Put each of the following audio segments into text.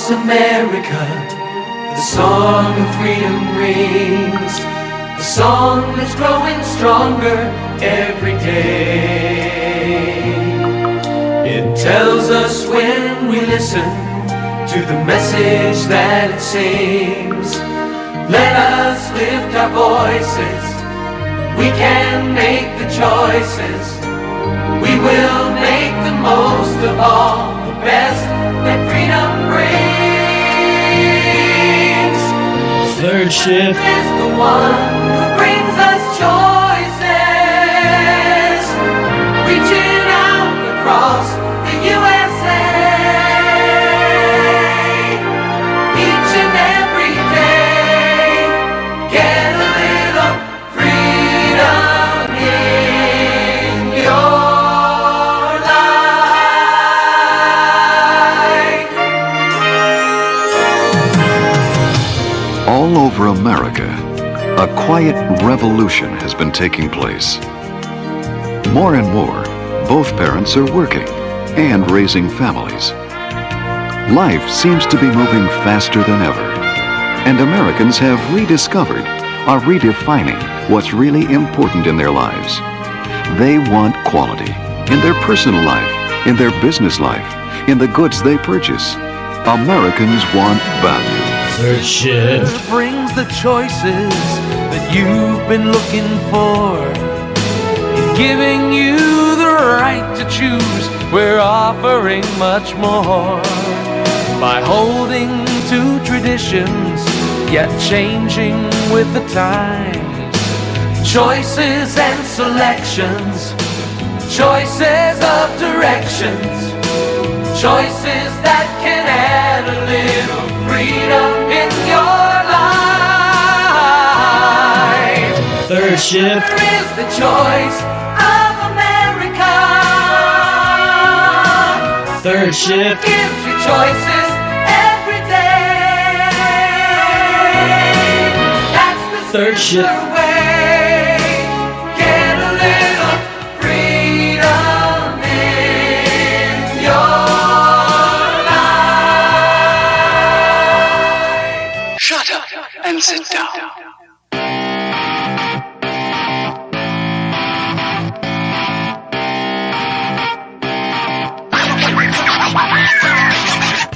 across America, the song of freedom rings, a song that's growing stronger every day. It tells us when we listen to the message that it sings. Let us lift our voices, we can make the choices. We will make the most of all the best that freedom brings. Third shift is the one who brings us choices, reaching out across the USA. Each and every day, get a little freedom in your life. All over America, a quiet revolution has been taking place. More and more, both parents are working and raising families. Life seems to be moving faster than ever, and Americans have rediscovered, are redefining what's really important in their lives. They want quality in their personal life, in their business life, in the goods they purchase. Americans want value. Third shift brings the choices that you've been looking for. In giving you the right to choose, we're offering much more. By holding to traditions, yet changing with the times. Choices and selections, choices of directions, choices that can add a little freedom in your life. Third shift There is the choice of America. Third shift Gives you choices every day. That's the Third shift simpler way. Get a little freedom in your life. Shut up and sit down.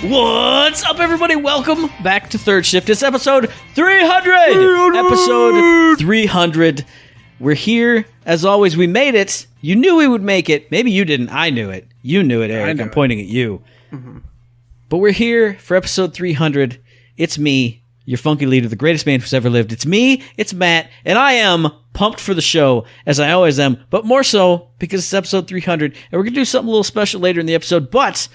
What's up, everybody? Welcome back to Third Shift. It's episode 300! Episode 300. We're here. As always, we made it. You knew we would make it. Maybe you didn't. I knew it. You knew it, Eric. I'm pointing at you. Mm-hmm. But we're here for episode 300. It's me, your funky leader, the greatest man who's ever lived. It's me, it's Matt, and I am pumped for the show, as I always am, but more so because it's episode 300, and we're going to do something a little special later in the episode, but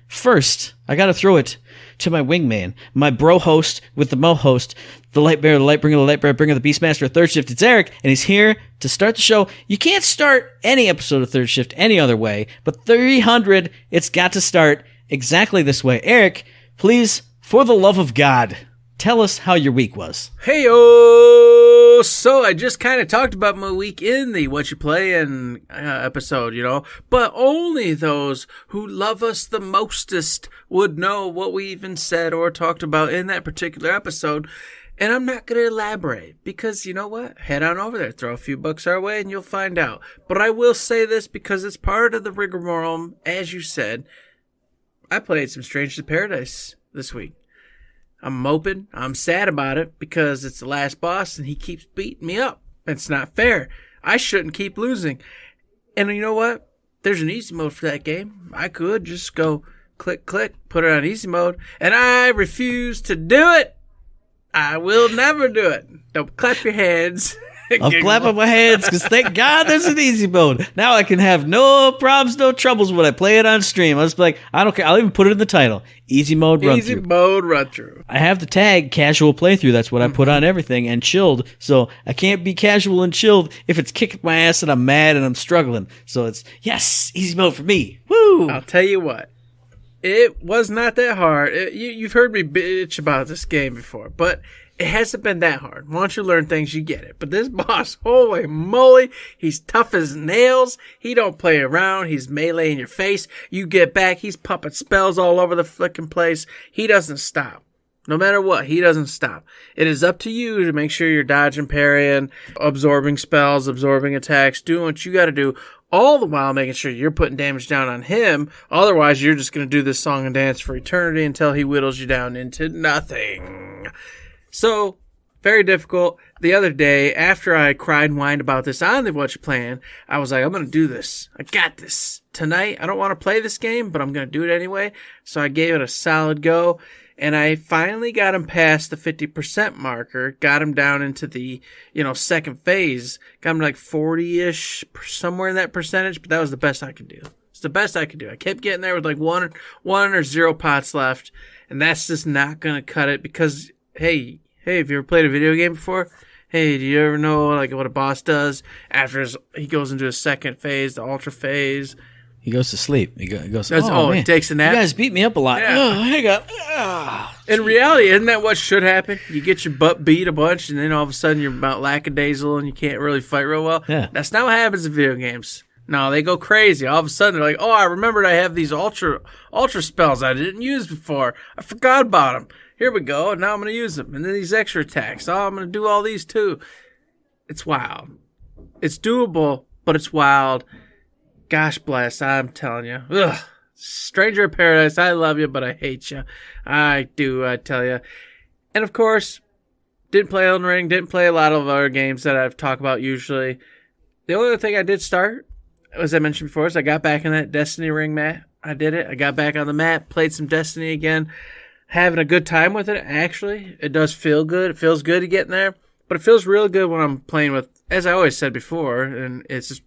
first, I gotta throw it to my wingman, my bro host with the mo host, the light bearer, the light bringer, the light bearer, bringer, the beastmaster of Third Shift. It's Eric, and he's here to start the show. You can't start any episode of Third Shift any other way, but 300, it's got to start exactly this way. Eric, please, for the love of God, tell us how your week was. Hey-o! So I just kind of talked about my week in the What You Playin' episode, you know, but only those who love us the mostest would know what we even said or talked about in that particular episode. And I'm not going to elaborate because, you know what? Head on over there, throw a few bucks our way, and you'll find out. But I will say this because it's part of the rigmarole, as you said. I played some Strangers of Paradise this week. I'm moping. I'm sad about it because it's the last boss and he keeps beating me up. It's not fair. I shouldn't keep losing. And you know what? There's an easy mode for that game. I could just go click, click, put it on easy mode. And I refuse to do it. I will never do it. Don't clap your hands. I'm clapping my hands because thank God there's an easy mode. Now I can have no problems, no troubles when I play it on stream. I'll just be like, I don't care. I'll even put it in the title. Easy mode run through. Easy mode run through. I have the tag casual playthrough. That's what I put on everything, and chilled. So I can't be casual and chilled if it's kicking my ass and I'm mad and I'm struggling. So it's, yes, easy mode for me. Woo! I'll tell you what. It was not that hard. You've heard me bitch about this game before, but It hasn't been that hard. Once you learn things, you get it. But this boss, holy moly, he's tough as nails. He don't play around. He's melee in your face. You get back, he's pumping spells all over the flicking place. He doesn't stop. No matter what, he doesn't stop. It is up to you to make sure you're dodging, parrying, absorbing spells, absorbing attacks, doing what you got to do, all the while making sure you're putting damage down on him. Otherwise, you're just going to do this song and dance for eternity until he whittles you down into nothing. So, very difficult. The other day, after I cried and whined about this on the What You Playing, I was like, I'm going to do this. I got this. Tonight, I don't want to play this game, but I'm going to do it anyway. So I gave it a solid go. And I finally got him past the 50% marker, got him down into the, second phase, got him like 40-ish, somewhere in that percentage, but that was the best I could do. It's the best I could do. I kept getting there with like one or zero pots left, and that's just not going to cut it because, hey, have you ever played a video game before? Hey, do you ever know like what a boss does after he goes into his second phase, the ultra phase? He goes to sleep. He goes. He takes a nap. You guys beat me up a lot. Yeah. Oh, hang up. In reality, isn't that what should happen? You get your butt beat a bunch, and then all of a sudden you're about lackadaisical and you can't really fight real well. Yeah. That's not what happens in video games. No, they go crazy. All of a sudden they're like, oh, I remembered I have these ultra spells I didn't use before. I forgot about them. Here we go. And now I'm going to use them. And then these extra attacks. Oh, I'm going to do all these too. It's wild. It's doable, but it's wild. Gosh bless, I'm telling you. Ugh. Stranger of Paradise, I love you, but I hate you. I do, I tell you. And of course, didn't play Elden Ring, didn't play a lot of other games that I've talked about usually. The only other thing I did start, as I mentioned before, is I got back in that Destiny ring mat. I did it. I got back on the map, played some Destiny again. Having a good time with it, actually. It does feel good. It feels good to get in there. But it feels real good when I'm playing with, as I always said before, and it's the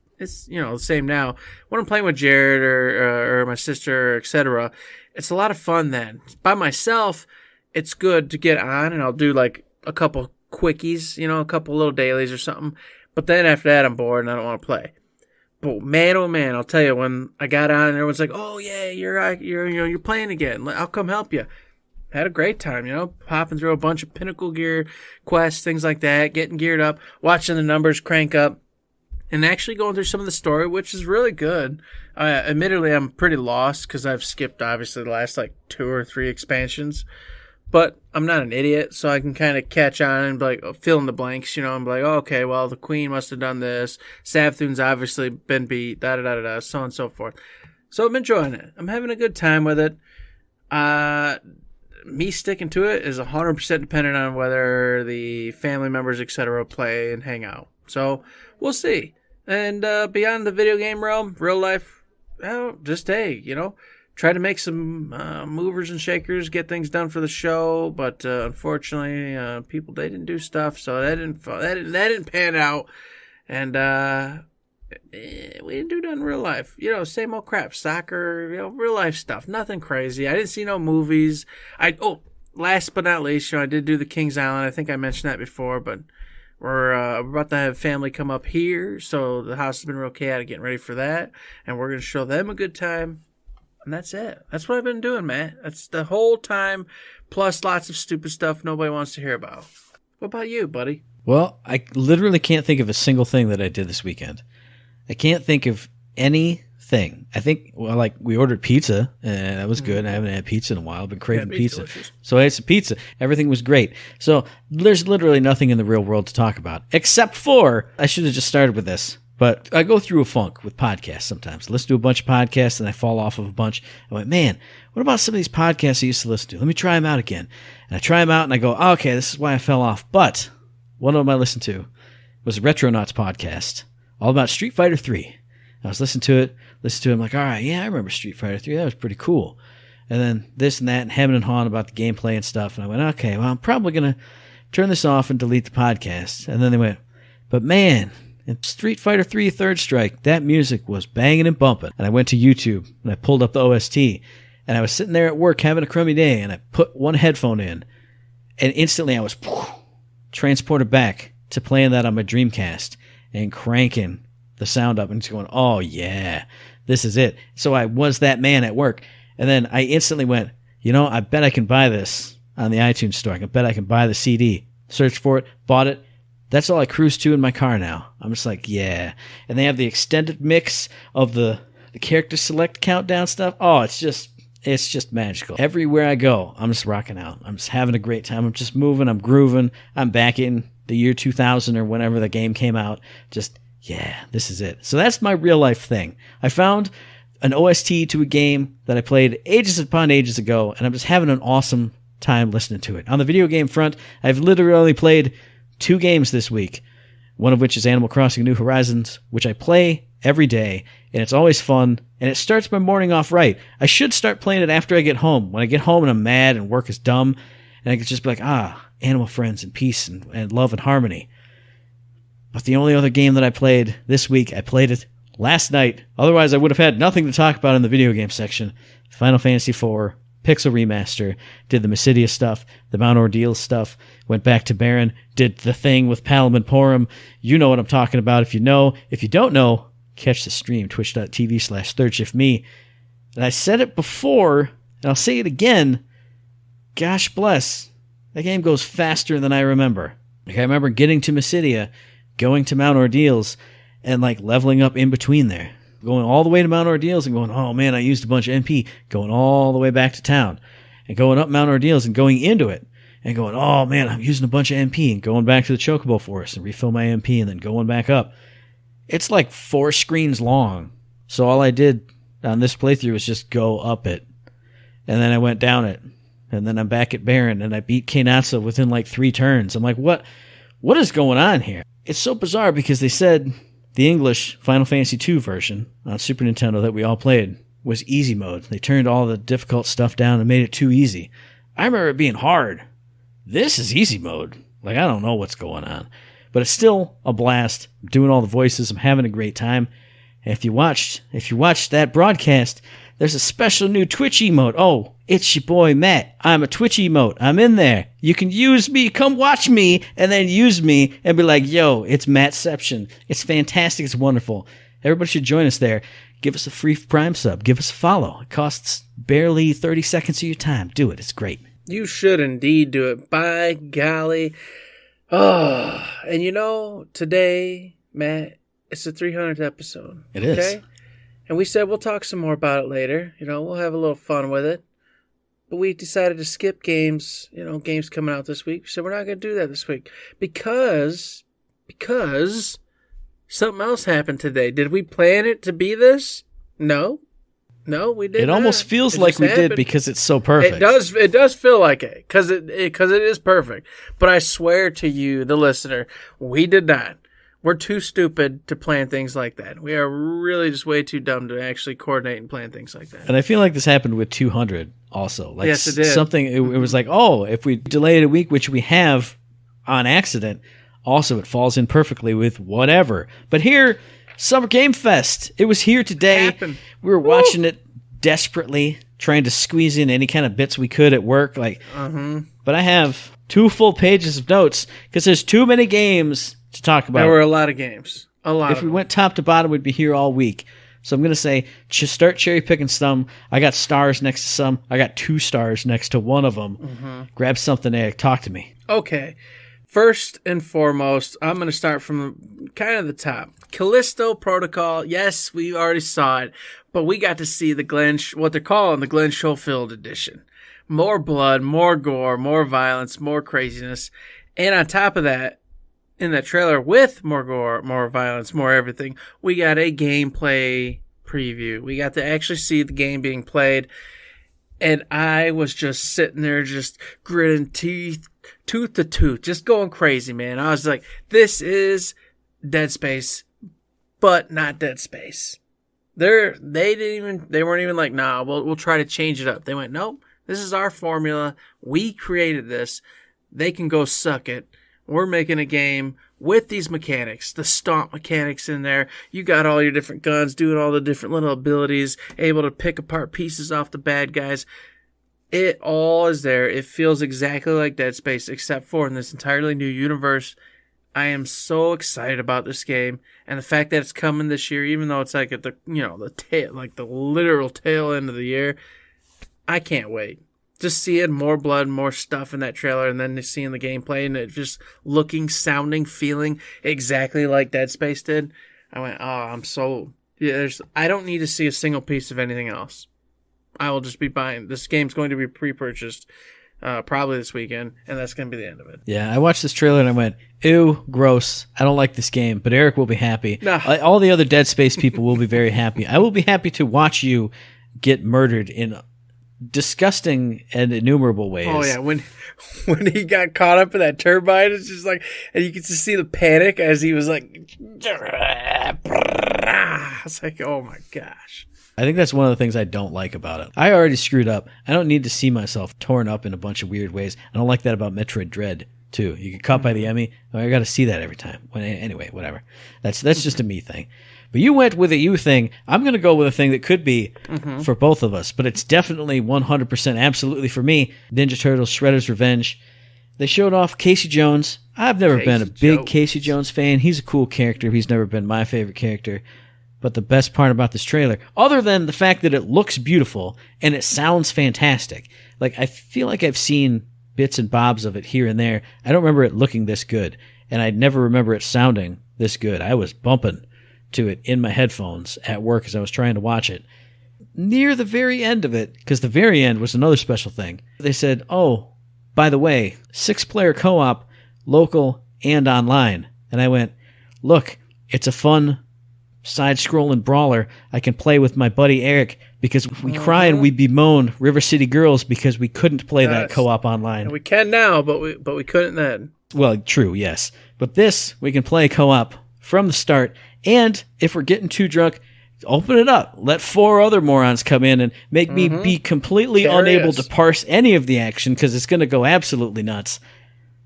same now. When I'm playing with Jared or my sister, etc., it's a lot of fun then. By myself, it's good to get on and I'll do like a couple quickies, a couple little dailies or something. But then after that, I'm bored and I don't want to play. But man, oh man, I'll tell you, when I got on, everyone's like, "Oh yeah, you're playing again. I'll come help you." Had a great time, popping through a bunch of Pinnacle gear quests, things like that, getting geared up, watching the numbers crank up. And actually going through some of the story, which is really good. Admittedly, I'm pretty lost because I've skipped, obviously, the last, 2 or 3 expansions. But I'm not an idiot, so I can kind of catch on and be fill in the blanks, and be like, oh, okay, well, the queen must have done this. Savathun's obviously been beat, da-da-da-da-da, so on and so forth. So I'm enjoying it. I'm having a good time with it. Me sticking to it is 100% dependent on whether the family members, etc., play and hang out. So we'll see. And beyond the video game realm, real life, just try to make some movers and shakers, get things done for the show. But unfortunately, people they didn't do stuff, so that didn't pan out. And we didn't do that in real life. Same old crap, soccer, real life stuff, nothing crazy. I didn't see no movies. Last but not least, I did do the Kings Island. I think I mentioned that before, but. We're about to have family come up here, so the house has been real chaotic getting ready for that, and we're going to show them a good time, and that's it. That's what I've been doing, man. That's the whole time, plus lots of stupid stuff nobody wants to hear about. What about you, buddy? Well, I literally can't think of a single thing that I did this weekend. I can't think of anything. I think, we ordered pizza, and that was good. I haven't had pizza in a while. I've been craving pizza. Delicious. So I had some pizza. Everything was great. So there's literally nothing in the real world to talk about, except for, I should have just started with this, but I go through a funk with podcasts sometimes. I listen to a bunch of podcasts, and I fall off of a bunch. I went, man, what about some of these podcasts I used to listen to? Let me try them out again. And I try them out, and I go, oh, okay, this is why I fell off. But one of them I listened to was a Retronauts podcast, all about Street Fighter 3. I was listening to it, I'm like, all right, yeah, I remember Street Fighter 3. That was pretty cool. And then this and that, and hemming and hawing about the gameplay and stuff. And I went, okay, well, I'm probably going to turn this off and delete the podcast. And then they went, but man, in Street Fighter 3 Third Strike, that music was banging and bumping. And I went to YouTube, and I pulled up the OST. And I was sitting there at work having a crummy day, and I put one headphone in. And instantly I was transported back to playing that on my Dreamcast and cranking the sound up and just going, oh yeah, this is it. So I was that man at work. And then I instantly went, I bet I can buy this on the iTunes store. I bet I can buy the CD. searched for it, bought it. That's all I cruise to in my car now. I'm just like, yeah. And they have the extended mix of the character select countdown stuff. Oh, it's just magical. Everywhere I go, I'm just rocking out. I'm just having a great time. I'm just moving. I'm grooving. I'm back in the year 2000 or whenever the game came out. Just, yeah, this is it. So that's my real life thing. I found an OST to a game that I played ages upon ages ago, and I'm just having an awesome time listening to it. On the video game front, I've literally only played 2 games this week, one of which is Animal Crossing New Horizons, which I play every day, and it's always fun, and it starts my morning off right. I should start playing it after I get home. When I get home and I'm mad and work is dumb, and I can just be like, animal friends and peace and love and harmony. But the only other game that I played this week, I played it last night. Otherwise, I would have had nothing to talk about in the video game section. Final Fantasy IV Pixel Remaster, did the Mysidia stuff, the Mount Ordeal stuff, went back to Baron, did the thing with Palom and Porum. You know what I'm talking about if you know. If you don't know, catch the stream, twitch.tv/ThirdShiftMe. And I said it before, and I'll say it again. Gosh bless, that game goes faster than I remember. Like, I remember getting to Mysidia, going to Mount Ordeals, and like leveling up in between there. Going all the way to Mount Ordeals and going, oh man, I used a bunch of MP. Going all the way back to town. And going up Mount Ordeals and going into it. And going, oh man, I'm using a bunch of MP. And going back to the Chocobo Forest and refill my MP and then going back up. It's like 4 screens long. So all I did on this playthrough was just go up it. And then I went down it. And then I'm back at Baron and I beat Kainatsu within like 3 turns. I'm like, what is going on here? It's so bizarre because they said the English Final Fantasy II version on Super Nintendo that we all played was easy mode. They turned all the difficult stuff down and made it too easy. I remember it being hard. This is easy mode. Like, I don't know what's going on. But it's still a blast. I'm doing all the voices. I'm having a great time. And if you watched that broadcast, there's a special new Twitch emote. Oh, it's your boy Matt. I'm a Twitch emote. I'm in there. You can use me. Come watch me and then use me and be like, yo, it's Mattception. It's fantastic. It's wonderful. Everybody should join us there. Give us a free Prime sub. Give us a follow. It costs barely 30 seconds of your time. Do it. It's great. You should indeed do it. By golly. Oh, and you know, today, Matt, it's the 300th episode. It is. Okay? And we said we'll talk some more about it later. You know, we'll have a little fun with it. But we decided to skip games, games coming out this week. So we're not going to do that this week. Because something else happened today. Did we plan it to be this? No, we didn't. It almost feels like we did because it's so perfect. It does feel like it because it is perfect. But I swear to you, the listener, we did not. We're too stupid to plan things like that. We are really just way too dumb to actually coordinate and plan things like that. And I feel like this happened with 200 also. Like, yes, it did. It was like, oh, if we delay it a week, which we have on accident, also it falls in perfectly with whatever. But here, Summer Game Fest. It was here today. We were watching it desperately, trying to squeeze in any kind of bits we could at work. But I have 2 full pages of notes because there's too many games to talk about. There were a lot of games. If we went top to bottom, we'd be here all week. So I'm going to say, start cherry picking some. I got stars next to some. I got 2 stars next to one of them. Grab something there. Talk to me. Okay. First and foremost, I'm going to start from kind of the top. Callisto Protocol. Yes, we already saw it, but we got to see what they're calling the Glenn Schofield edition. More blood, more gore, more violence, more craziness. And on top of that, in that trailer with more gore, more violence, more everything, we got a gameplay preview. We got to actually see the game being played. And I was just sitting there, just gritting teeth, tooth to tooth, just going crazy, man. I was like, this is Dead Space, but not Dead Space. They weren't even like, nah, we'll try to change it up. They went, nope, this is our formula. We created this. They can go suck it. We're making a game with these mechanics, the stomp mechanics in there. You got all your different guns, doing all the different little abilities, able to pick apart pieces off the bad guys. It all is there. It feels exactly like Dead Space, except for in this entirely new universe. I am so excited about this game, and the fact that it's coming this year, even though it's like at the literal tail end of the year. I can't wait. just seeing more blood, more stuff in that trailer, and then seeing the gameplay and it just looking, sounding, feeling exactly like Dead Space did, I went, oh, I'm sold. Yeah, I don't need to see a single piece of anything else. I will just be buying. This game's going to be pre-purchased probably this weekend, and that's going to be the end of it. Yeah, I watched this trailer and I went, ew, gross. I don't like this game, but Eric will be happy. No. All the other Dead Space people will be very happy. I will be happy to watch you get murdered in disgusting and innumerable ways. Oh, yeah, when he got caught up in that turbine, it's just like, and you could just see the panic as he was like, it's like, oh my gosh. I think that's one of the things I don't like about it. I already screwed up. I don't need to see myself torn up in a bunch of weird ways. I don't like that about Metroid Dread, too. You get caught by the Emmy. I got to see that every time. Anyway, whatever. That's just a me thing. But you went with a you thing. I'm going to go with a thing that could be for both of us, but it's definitely 100% absolutely for me. Ninja Turtles Shredder's Revenge. They showed off Casey Jones. I've never been a big Casey Jones fan. He's a cool character. He's never been my favorite character. But the best part about this trailer, other than the fact that it looks beautiful and it sounds fantastic, like I feel like I've seen bits and bobs of it here and there. I don't remember it looking this good, and I never remember it sounding this good. I was bumping to it in my headphones at work as I was trying to watch it. Near the very end of it, because the very end was another special thing, they said, oh, by the way, 6-player co-op, local and online. And I went, look, it's a fun side-scrolling brawler I can play with my buddy Eric, because we cry and we bemoan River City Girls because we couldn't play that co-op online. And we can now, but we couldn't then. Well, true, yes. But this, we can play co-op from the start, and if we're getting too drunk, open it up. Let 4 other morons come in and make me be completely unable to parse any of the action, because it's going to go absolutely nuts.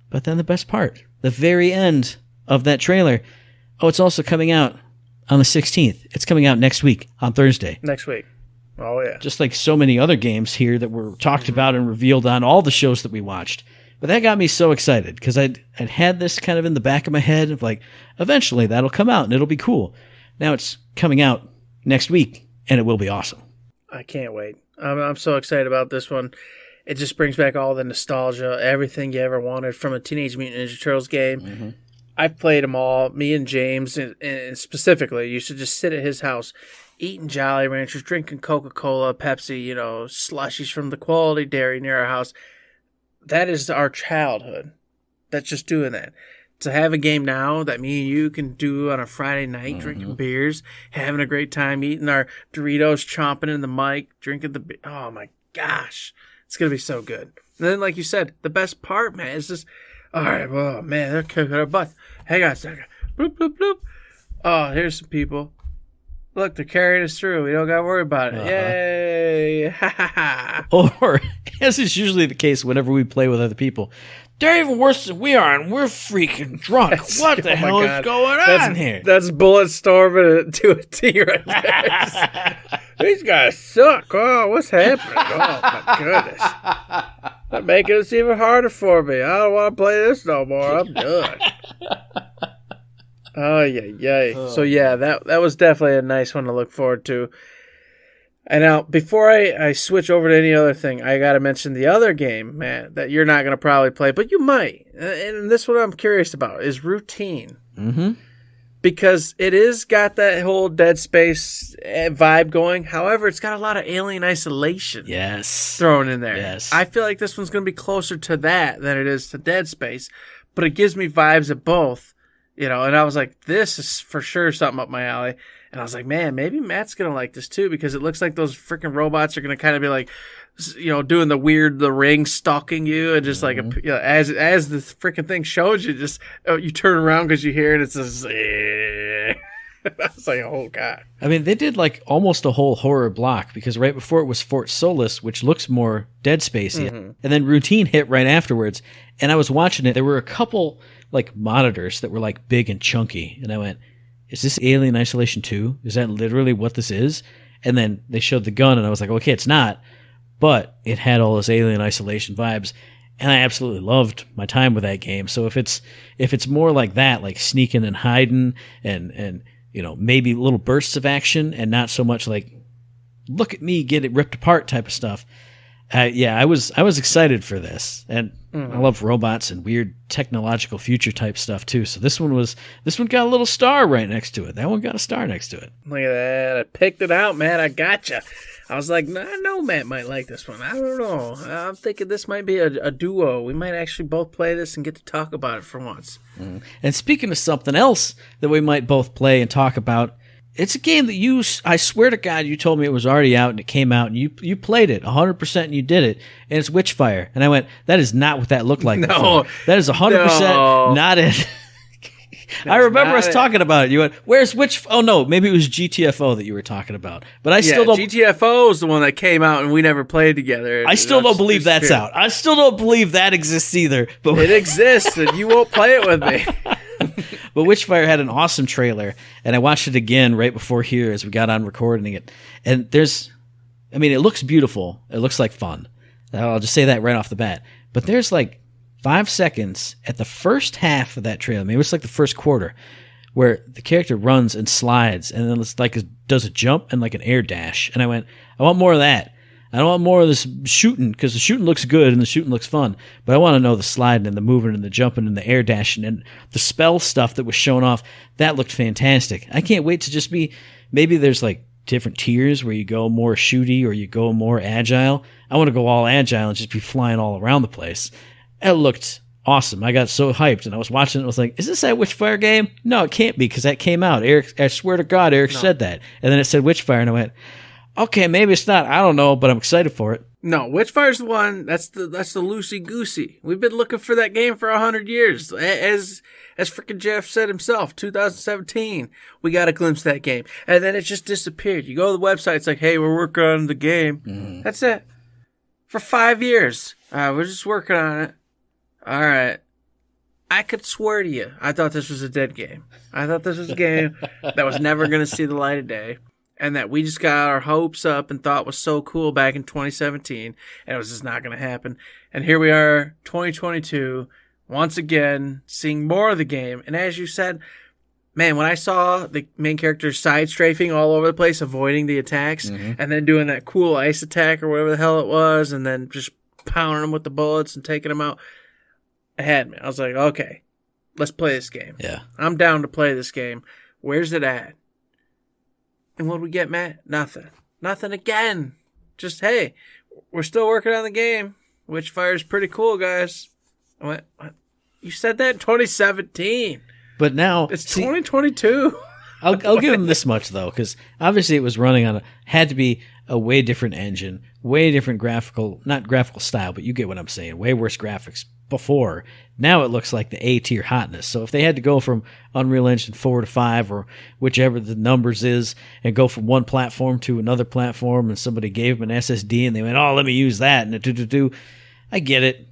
But then the best part, the very end of that trailer, it's also coming out on the 16th. It's coming out next week on Thursday. Next week. Oh, yeah. Just like so many other games here that were talked about and revealed on all the shows that we watched. But that got me so excited because I'd had this kind of in the back of my head of like, eventually that'll come out and it'll be cool. Now it's coming out next week and it will be awesome. I can't wait. I'm so excited about this one. It just brings back all the nostalgia, everything you ever wanted from a Teenage Mutant Ninja Turtles game. I've played them all. Me and James, and specifically, used to just sit at his house, eating Jolly Ranchers, drinking Coca-Cola, Pepsi, slushies from the quality dairy near our house. That is our childhood. That's just doing that. To have a game now that me and you can do on a Friday night, drinking beers, having a great time, eating our Doritos, chomping in the mic, drinking the oh my gosh. It's going to be so good. And then, like you said, the best part, man, is just, all right, well, man, they're kicking our butt. Hang on a second. Bloop, bloop, bloop. Oh, here's some people. Look, they're carrying us through. We don't got to worry about it. Yay. Ha, ha, ha. Or, as is usually the case whenever we play with other people, they're even worse than we are, and we're freaking drunk. What the hell is going on here? That's bullet storming to a T right there. These guys suck. Oh, what's happening? Oh, my goodness. They're making this even harder for me. I don't want to play this no more. I'm done. Oh, yeah. So, yeah, that was definitely a nice one to look forward to. And now, before I switch over to any other thing, I got to mention the other game, man, that you're not going to probably play, but you might. And this one I'm curious about is Routine. Mm-hmm. Because it is got that whole Dead Space vibe going. However, it's got a lot of Alien Isolation thrown in there. Yes. I feel like this one's going to be closer to that than it is to Dead Space, but it gives me vibes of both, and I was like, this is for sure something up my alley. And I was like, man, maybe Matt's going to like this too, because it looks like those freaking robots are going to kind of be like, doing the ring stalking you, and just like, as the freaking thing shows you, just, you turn around because you hear it, it's just, I was like, oh God. I mean, they did like almost a whole horror block, because right before it was Fort Solis, which looks more Dead Spacey, and then Routine hit right afterwards. And I was watching it. There were a couple like monitors that were like big and chunky, and I went, is this Alien Isolation 2? Is that literally what this is? And then they showed the gun, and I was like, okay, it's not. But it had all those Alien Isolation vibes, and I absolutely loved my time with that game. So if it's more like that, like sneaking and hiding, and maybe little bursts of action, and not so much like, look at me get it ripped apart type of stuff, I was excited for this, and I love robots and weird technological future type stuff too. So this one got a little star right next to it. That one got a star next to it. Look at that! I picked it out, man. I gotcha. I was like, I know Matt might like this one. I don't know. I'm thinking this might be a duo. We might actually both play this and get to talk about it for once. And speaking of something else that we might both play and talk about, it's a game that I swear to God, you told me it was already out and it came out and you played it 100% and you did it, and it's Witchfire. And I went, that is not what that looked like. No. Before. That is 100% not it. I remember us talking about it. You went, "Where's which?" Oh no, maybe it was GTFO that you were talking about. But I still don't. GTFO is the one that came out and we never played together. I still don't believe that's out. I still don't believe that exists either. But it exists, and you won't play it with me. But Witchfire had an awesome trailer, and I watched it again right before here as we got on recording it. And it looks beautiful. It looks like fun. I'll just say that right off the bat. But there's like 5 seconds at the first half of that trailer, maybe it's like the first quarter, where the character runs and slides and then it's like does a jump and like an air dash. And I went, I want more of that. I don't want more of this shooting, because the shooting looks good and the shooting looks fun, but I want to know the sliding and the moving and the jumping and the air dashing and the spell stuff that was shown off. That looked fantastic. I can't wait to just be, maybe there's like different tiers where you go more shooty or you go more agile. I want to go all agile and just be flying all around the place. It looked awesome. I got so hyped, and I was watching it. I was like, is this that Witchfire game? No, it can't be, because that came out. Eric, I swear to God, Eric said that. And then it said Witchfire, and I went, okay, maybe it's not. I don't know, but I'm excited for it. No, Witchfire's the one. That's the loosey-goosey. We've been looking for that game for 100 years. As freaking Jeff said himself, 2017, we got a glimpse of that game. And then it just disappeared. You go to the website, it's like, hey, we're working on the game. That's it. For 5 years. We're just working on it. All right. I could swear to you, I thought this was a dead game. I thought this was a game that was never going to see the light of day, and that we just got our hopes up and thought was so cool back in 2017, and it was just not going to happen. And here we are, 2022, once again, seeing more of the game. And as you said, man, when I saw the main character side strafing all over the place, avoiding the attacks, and then doing that cool ice attack or whatever the hell it was, and then just pounding them with the bullets and taking them out, it had me. I was like, okay, let's play this game. Yeah. I'm down to play this game. Where's it at? And what did we get, Matt? Nothing. Nothing again. Just, hey, we're still working on the game. Witchfire's pretty cool, guys. I went, what? You said that in 2017. But now it's 2022. I'll give him this much, though, because obviously it was running on had to be a way different engine, way different not graphical style, but you get what I'm saying, way worse graphics before. Now it looks like the A-tier hotness. So if they had to go from Unreal Engine 4 to 5 or whichever the numbers is and go from one platform to another platform, and somebody gave them an SSD and they went, oh, let me use that, and I get it,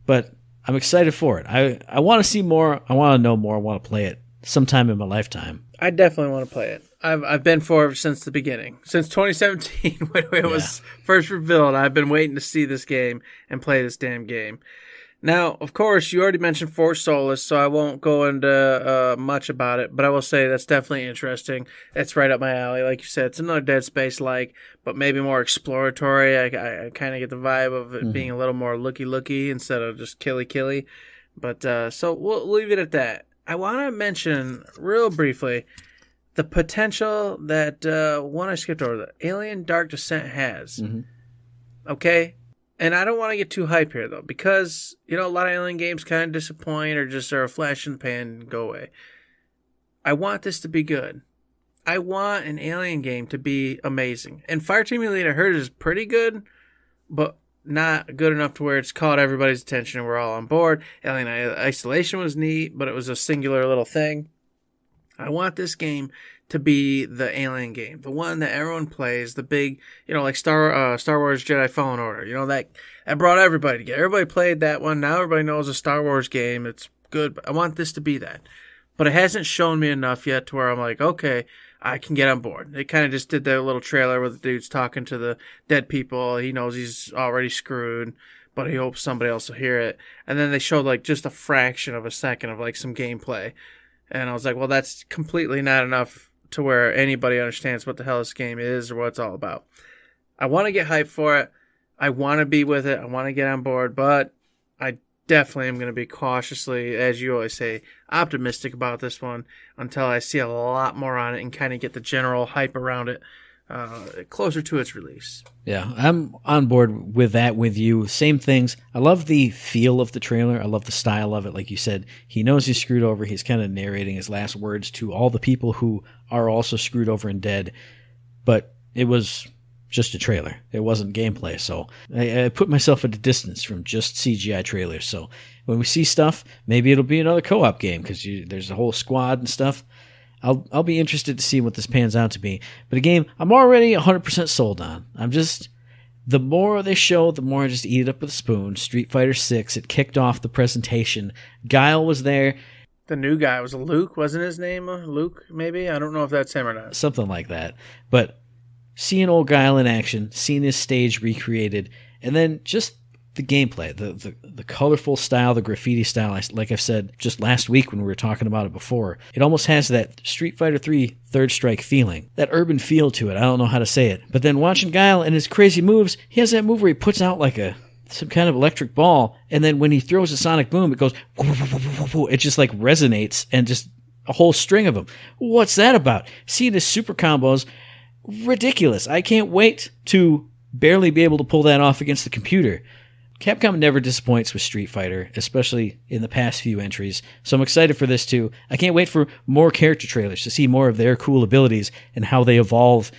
but I'm excited for it. I want to see more. I want to know more. I want to play it sometime in my lifetime. I definitely want to play it. I've been for it since the beginning. Since 2017 when it was first revealed, I've been waiting to see this game and play this damn game. Now, of course, you already mentioned Fort Solis, so I won't go into much about it, but I will say that's definitely interesting. It's right up my alley. Like you said, it's another Dead Space-like, but maybe more exploratory. I kind of get the vibe of it being a little more looky-looky instead of just killy-killy. But so we'll leave it at that. I want to mention real briefly the potential that one I skipped over, the Alien Dark Descent has. Okay? And I don't want to get too hype here, though, because, a lot of Alien games kind of disappoint or just are a flash in the pan and go away. I want this to be good. I want an Alien game to be amazing. And Fireteam Elite, I heard, is pretty good, but not good enough to where it's caught everybody's attention and we're all on board. Alien Isolation was neat, but it was a singular little thing. I want this game to be the Alien game, the one that everyone plays, the big, like Star Wars Jedi Fallen Order. That brought everybody together. Everybody played that one. Now everybody knows a Star Wars game. It's good. But I want this to be that. But it hasn't shown me enough yet to where I'm like, okay, I can get on board. They kind of just did that little trailer where the dude's talking to the dead people. He knows he's already screwed, but he hopes somebody else will hear it. And then they showed like just a fraction of a second of like some gameplay. And I was like, well, that's completely not enough to where anybody understands what the hell this game is or what it's all about. I want to get hyped for it, I want to be with it. I want to get on board, but I definitely am going to be cautiously, as you always say, optimistic about this one until I see a lot more on it and kind of get the general hype around it closer to its release. Yeah, I'm on board with that with you. Same things. I love the feel of the trailer. I love the style of it. Like you said, he knows he's screwed over. He's kind of narrating his last words to all the people who are also screwed over and dead. But it was just a trailer. It wasn't gameplay. So I put myself at a distance from just CGI trailers. So when we see stuff, maybe it'll be another co-op game because there's a whole squad and stuff. I'll be interested to see what this pans out to be. But a game I'm already 100% sold on. The more they show, the more I just eat it up with a spoon. Street Fighter 6, it kicked off the presentation. Guile was there. The new guy was Luke, wasn't his name? Luke, maybe? I don't know if that's him or not. Something like that. But seeing old Guile in action, seeing his stage recreated, and then just the gameplay, the colorful style, the graffiti style, like I've said just last week when we were talking about it before, it almost has that Street Fighter 3 Third Strike feeling, that urban feel to it. I don't know how to say it. But then watching Guile and his crazy moves, he has that move where he puts out like some kind of electric ball, and then when he throws a sonic boom, it goes, it just like resonates, and just a whole string of them. What's that about? Seeing his super combos, ridiculous. I can't wait to barely be able to pull that off against the computer. Capcom never disappoints with Street Fighter, especially in the past few entries, so I'm excited for this too. I can't wait for more character trailers to see more of their cool abilities and how they evolve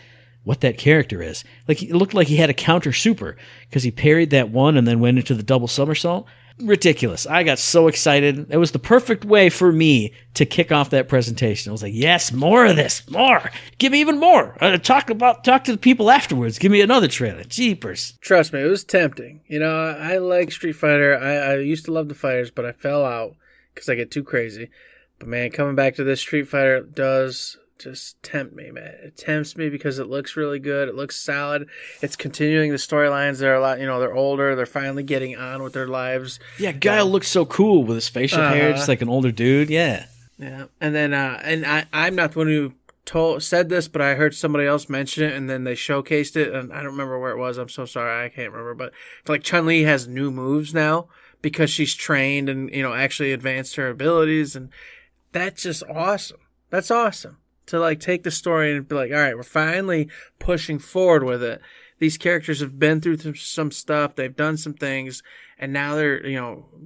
what that character is. Like, it looked like he had a counter super because he parried that one and then went into the double somersault. Ridiculous. I got so excited. It was the perfect way for me to kick off that presentation. I was like, yes, more of this, more. Give me even more. Talk to the people afterwards. Give me another trailer. Jeepers. Trust me, it was tempting. You know, I like Street Fighter. I used to love the fighters, but I fell out because I get too crazy. But man, coming back to this Street Fighter does just tempt me, man. It tempts me because it looks really good. It looks solid. It's continuing the storylines. They're a lot, they're older. They're finally getting on with their lives. Yeah, Guile looks so cool with his facial hair, just like an older dude. Yeah. Yeah. And then, I'm not the one who said this, but I heard somebody else mention it, and then they showcased it, and I don't remember where it was. I'm so sorry. I can't remember. But like Chun-Li has new moves now because she's trained and, actually advanced her abilities, and that's just awesome. That's awesome. To like take the story and be like, all right, we're finally pushing forward with it. These characters have been through some stuff. They've done some things, and now they're,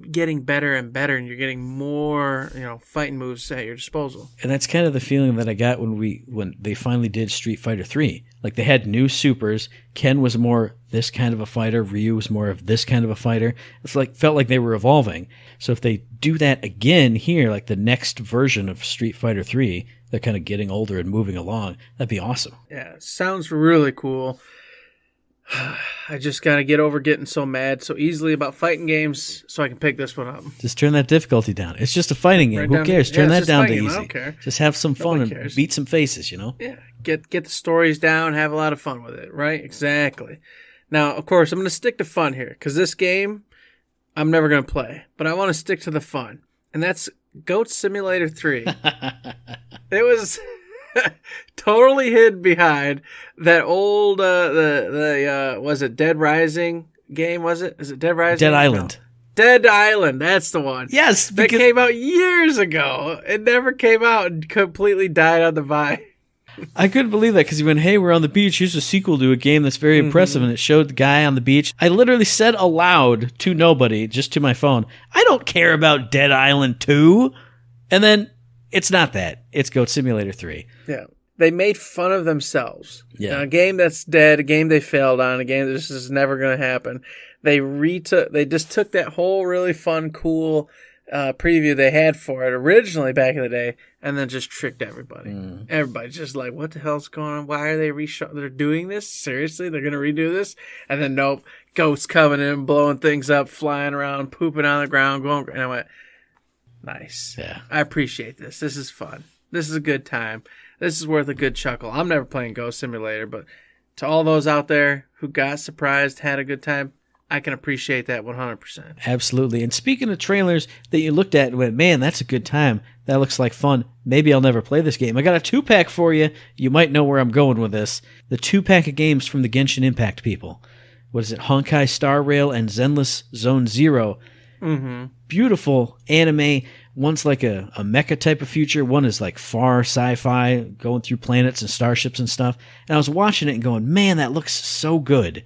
getting better and better, and you're getting more, fighting moves at your disposal. And that's kind of the feeling that I got when they finally did Street Fighter 3. Like, they had new supers. Ken was more this kind of a fighter. Ryu was more of this kind of a fighter. Felt like they were evolving. So if they do that again here, like the next version of Street Fighter 3, they're kind of getting older and moving along. That'd be awesome. Yeah, sounds really cool. I just gotta get over getting so mad so easily about fighting games so I can pick this one up. Just turn that difficulty down. It's just a fighting game. Who cares? Turn that down to easy. I don't care. Just have some fun and beat some faces, Yeah, get the stories down, have a lot of fun with it, right? Exactly. Now, of course, I'm going to stick to fun here because this game I'm never going to play, but I want to stick to the fun, and that's Goat Simulator 3. It was totally hid behind that old was it Dead Rising game? Was it? Is it Dead Rising? Dead Island. No. Dead Island. That's the one. Yes, that came out years ago. It never came out and completely died on the vine. I couldn't believe that because he went, hey, we're on the beach. Here's a sequel to a game that's very impressive. And it showed the guy on the beach. I literally said aloud to nobody, just to my phone, I don't care about Dead Island 2. And then it's not that. It's Goat Simulator 3. Yeah. They made fun of themselves. Yeah. A game that's dead, a game they failed on, a game that just is never going to happen. They just took that whole really fun, cool preview they had for it originally back in the day, and then just tricked everybody. Everybody's just like, what the hell's going on? Why are they they're doing this? Seriously? They're going to redo this? And then nope, ghosts coming in, blowing things up, flying around, pooping on the ground, going, and I went, nice. Yeah. I appreciate this. This is fun. This is a good time. This is worth a good chuckle. I'm never playing Ghost Simulator, but to all those out there who got surprised, had a good time, I can appreciate that 100%. Absolutely. And speaking of trailers that you looked at and went, man, that's a good time. That looks like fun. Maybe I'll never play this game. I got a 2-pack for you. You might know where I'm going with this. The 2-pack of games from the Genshin Impact people. what is it, Honkai Star Rail and Zenless Zone Zero. Beautiful anime. One's like a mecha type of future. One is like far sci-fi, going through planets and starships and stuff. And I was watching it and going, man, that looks so good.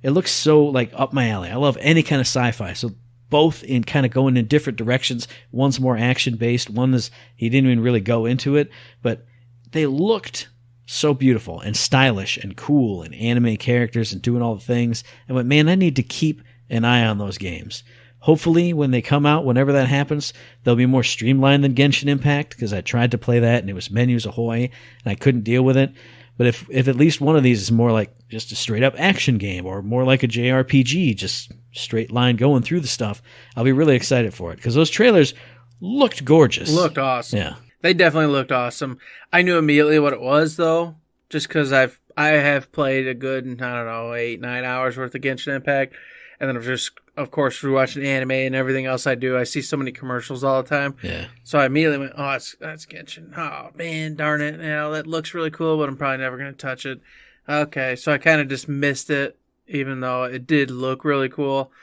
It looks so like up my alley. I love any kind of sci-fi. So both in kind of going in different directions. One's more action-based. One is, he didn't even really go into it. But they looked so beautiful and stylish and cool and anime characters and doing all the things. And went, man, I need to keep an eye on those games. Hopefully, when they come out, whenever that happens, they'll be more streamlined than Genshin Impact, because I tried to play that, and it was menus ahoy, and I couldn't deal with it. But if at least one of these is more like just a straight-up action game, or more like a JRPG, just straight line going through the stuff, I'll be really excited for it, because those trailers looked gorgeous. Looked awesome. Yeah. They definitely looked awesome. I knew immediately what it was, though, just because I have played a good, 8-9 hours worth of Genshin Impact, and then I've just, of course, through watching anime and everything else I do, I see so many commercials all the time. Yeah. So I immediately went, oh, that's Genshin. Oh, man, darn it. That looks really cool, but I'm probably never going to touch it. Okay, so I kind of just missed it, even though it did look really cool.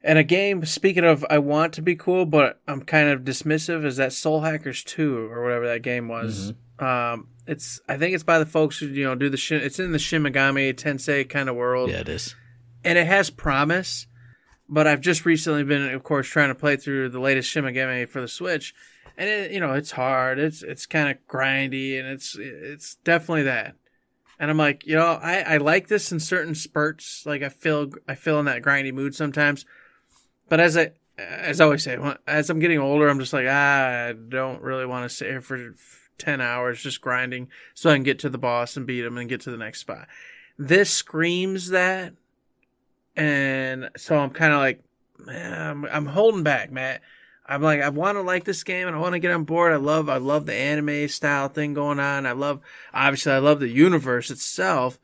And a game, speaking of I want to be cool, but I'm kind of dismissive, is that Soul Hackers 2, or whatever that game was. I think it's by the folks who, do it's in the Shin Megami Tensei kind of world. Yeah, it is. And it has promise, but I've just recently been, of course, trying to play through the latest Shin Megami for the Switch, and it's hard. It's kind of grindy, and it's definitely that. And I'm like, I like this in certain spurts. Like I feel in that grindy mood sometimes. But as I always say, as I'm getting older, I'm just like, I don't really want to sit here for 10 hours just grinding so I can get to the boss and beat him and get to the next spot. This screams that. And so I'm kind of like, man, I'm holding back, Matt. I'm like, I want to like this game and I want to get on board. I love the anime style thing going on. I love the universe itself,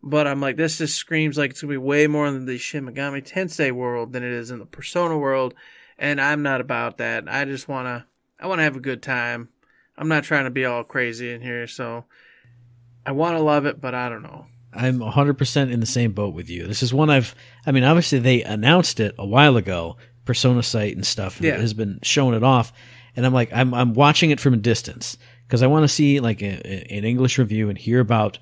but I'm like, this just screams like it's gonna be way more than the Shin Megami Tensei world than it is in the Persona world, and I'm not about that. I wanna have a good time. I'm not trying to be all crazy in here, so I want to love it, but I don't know. I'm 100% in the same boat with you. This is one obviously they announced it a while ago, Persona site and stuff, and has been showing it off, and I'm like, I'm watching it from a distance, because I want to see like an English review and hear about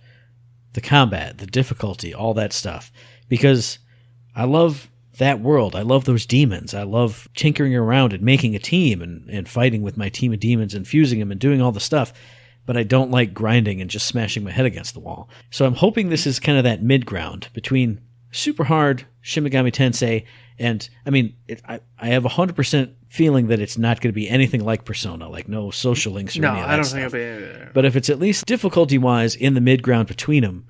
the combat, the difficulty, all that stuff, because I love that world. I love those demons. I love tinkering around and making a team and fighting with my team of demons and fusing them and doing all the stuff. But I don't like grinding and just smashing my head against the wall. So I'm hoping this is kind of that mid-ground between super hard Shin Megami Tensei and, I have 100% feeling that it's not going to be anything like Persona, like no social links or any of that I don't stuff. think it'll be there. But if it's at least difficulty-wise in the mid-ground between them,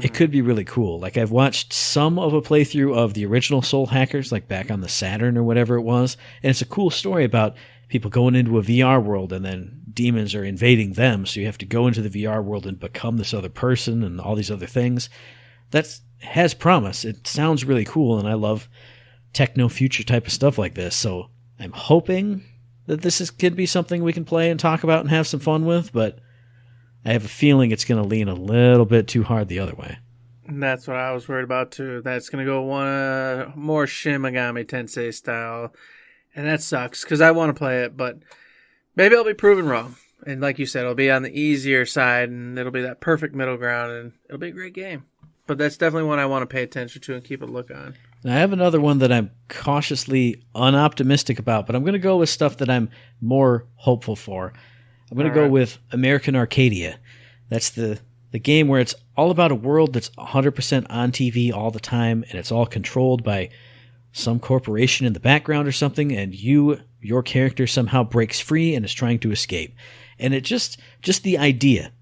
it could be really cool. Like I've watched some of a playthrough of the original Soul Hackers, like back on the Saturn or whatever it was, and it's a cool story about people going into a VR world and then demons are invading them, so you have to go into the VR world and become this other person and all these other things. That has promise. It sounds really cool, and I love techno future type of stuff like this, so I'm hoping that this could be something we can play and talk about and have some fun with, but I have a feeling it's going to lean a little bit too hard the other way. And that's what I was worried about, too. That's going to go one more Shin Megami Tensei style. And that sucks, because I want to play it, but maybe I'll be proven wrong. And like you said, it'll be on the easier side, and it'll be that perfect middle ground, and it'll be a great game. But that's definitely one I want to pay attention to and keep a look on. And I have another one that I'm cautiously unoptimistic about, but I'm going to go with stuff that I'm more hopeful for. I'm going to go with American Arcadia. That's the game where it's all about a world that's 100% on TV all the time, and it's all controlled by some corporation in the background or something, and your character somehow breaks free and is trying to escape. And it just the idea,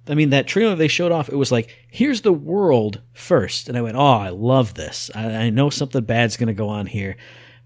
that trailer they showed off, it was like, here's the world first. And I went, oh, I love this. I know something bad's going to go on here,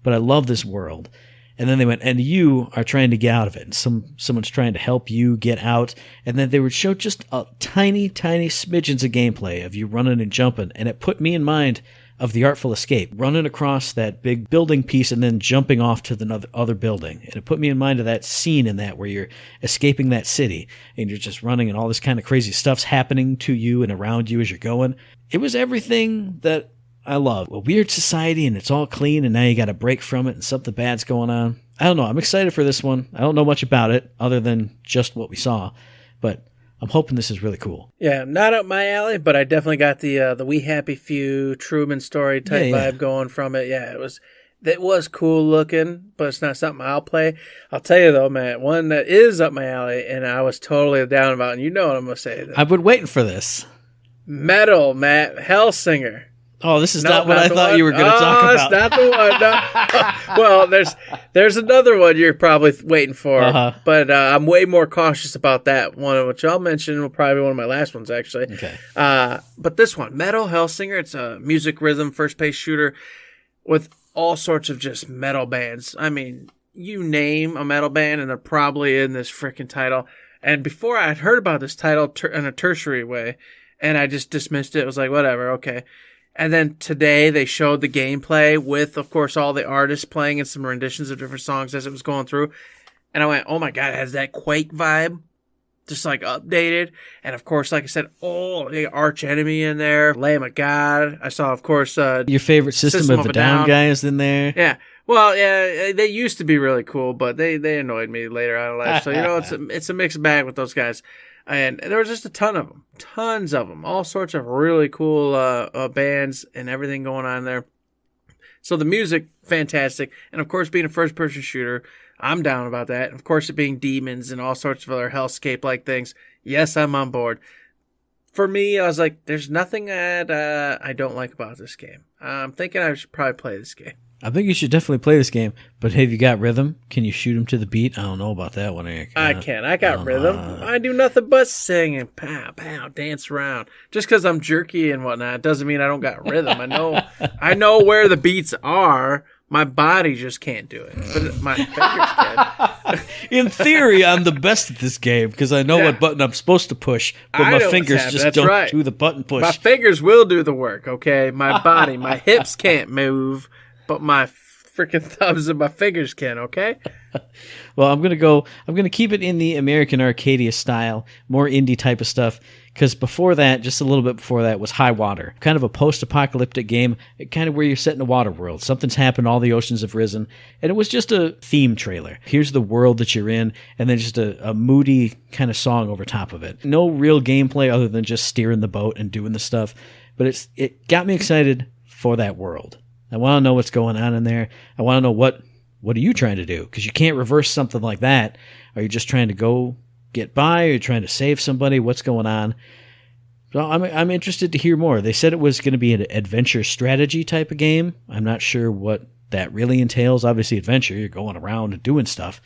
but I love this world. And then they went, and you are trying to get out of it. And someone's trying to help you get out. And then they would show just a tiny, tiny smidgens of gameplay of you running and jumping. And it put me in mind of The Artful Escape, running across that big building piece and then jumping off to the other building. And it put me in mind of that scene in that where you're escaping that city and you're just running and all this kind of crazy stuff's happening to you and around you as you're going. It was everything that I love a weird society and it's all clean and now you got to break from it and something bad's going on. I don't know. I'm excited for this one. I don't know much about it other than just what we saw, but I'm hoping this is really cool. Yeah, not up my alley, but I definitely got the We Happy Few Truman story type vibe going from it. Yeah, it was cool looking, but it's not something I'll play. I'll tell you though, Matt, one that is up my alley and I was totally down about, and you know what I'm going to say. I've been waiting for this. Metal, Matt, Hellsinger. Oh, this is not what I thought you were going to talk about. It's not the one. No. Well, there's another one you're probably waiting for, but I'm way more cautious about that one, which I'll mention will probably be one of my last ones, actually. Okay. But this one, Metal Hellsinger, it's a music rhythm first-paced shooter with all sorts of just metal bands. I mean, you name a metal band, and they're probably in this freaking title. And before I'd heard about this title in a tertiary way, and I just dismissed it. It was like, whatever, okay. And then today they showed the gameplay with, of course, all the artists playing and some renditions of different songs as it was going through. And I went, oh my God, it has that Quake vibe, just like updated. And of course, like I said, the Arch Enemy in there, Lamb of God. I saw, of course, your favorite System of a Down guy is in there. Yeah. Well, yeah, they used to be really cool, but they annoyed me later on in life. So, it's a mixed bag with those guys. And there was just a ton of them, tons of them, all sorts of really cool bands and everything going on there. So the music, fantastic. And of course, being a first-person shooter, I'm down about that. And of course, it being demons and all sorts of other hellscape-like things. Yes, I'm on board. For me, I was like, there's nothing that I don't like about this game. I'm thinking I should probably play this game. I think you should definitely play this game, but have you got rhythm? Can you shoot him to the beat? I don't know about that one, Eric. I can. I got rhythm. I do nothing but sing and pow, pow, dance around. Just because I'm jerky and whatnot doesn't mean I don't got rhythm. I know where the beats are. My body just can't do it, but my fingers can. In theory, I'm the best at this game because I know what button I'm supposed to push, but my fingers just don't do the button push. My fingers will do the work, okay? My body, my hips can't move. But my freaking thumbs and my fingers can, okay? Well, I'm going to keep it in the American Arcadia style, more indie type of stuff, because before that, just a little bit before that, was High Water. Kind of a post-apocalyptic game, kind of where you're set in a water world. Something's happened, all the oceans have risen, and it was just a theme trailer. Here's the world that you're in, and then just a moody kind of song over top of it. No real gameplay other than just steering the boat and doing the stuff, but it got me excited for that world. I want to know what's going on in there. I want to know what are you trying to do? Because you can't reverse something like that. Are you just trying to go get by? Are you trying to save somebody? What's going on? So I'm interested to hear more. They said it was going to be an adventure strategy type of game. I'm not sure what that really entails. Obviously, adventure, you're going around and doing stuff.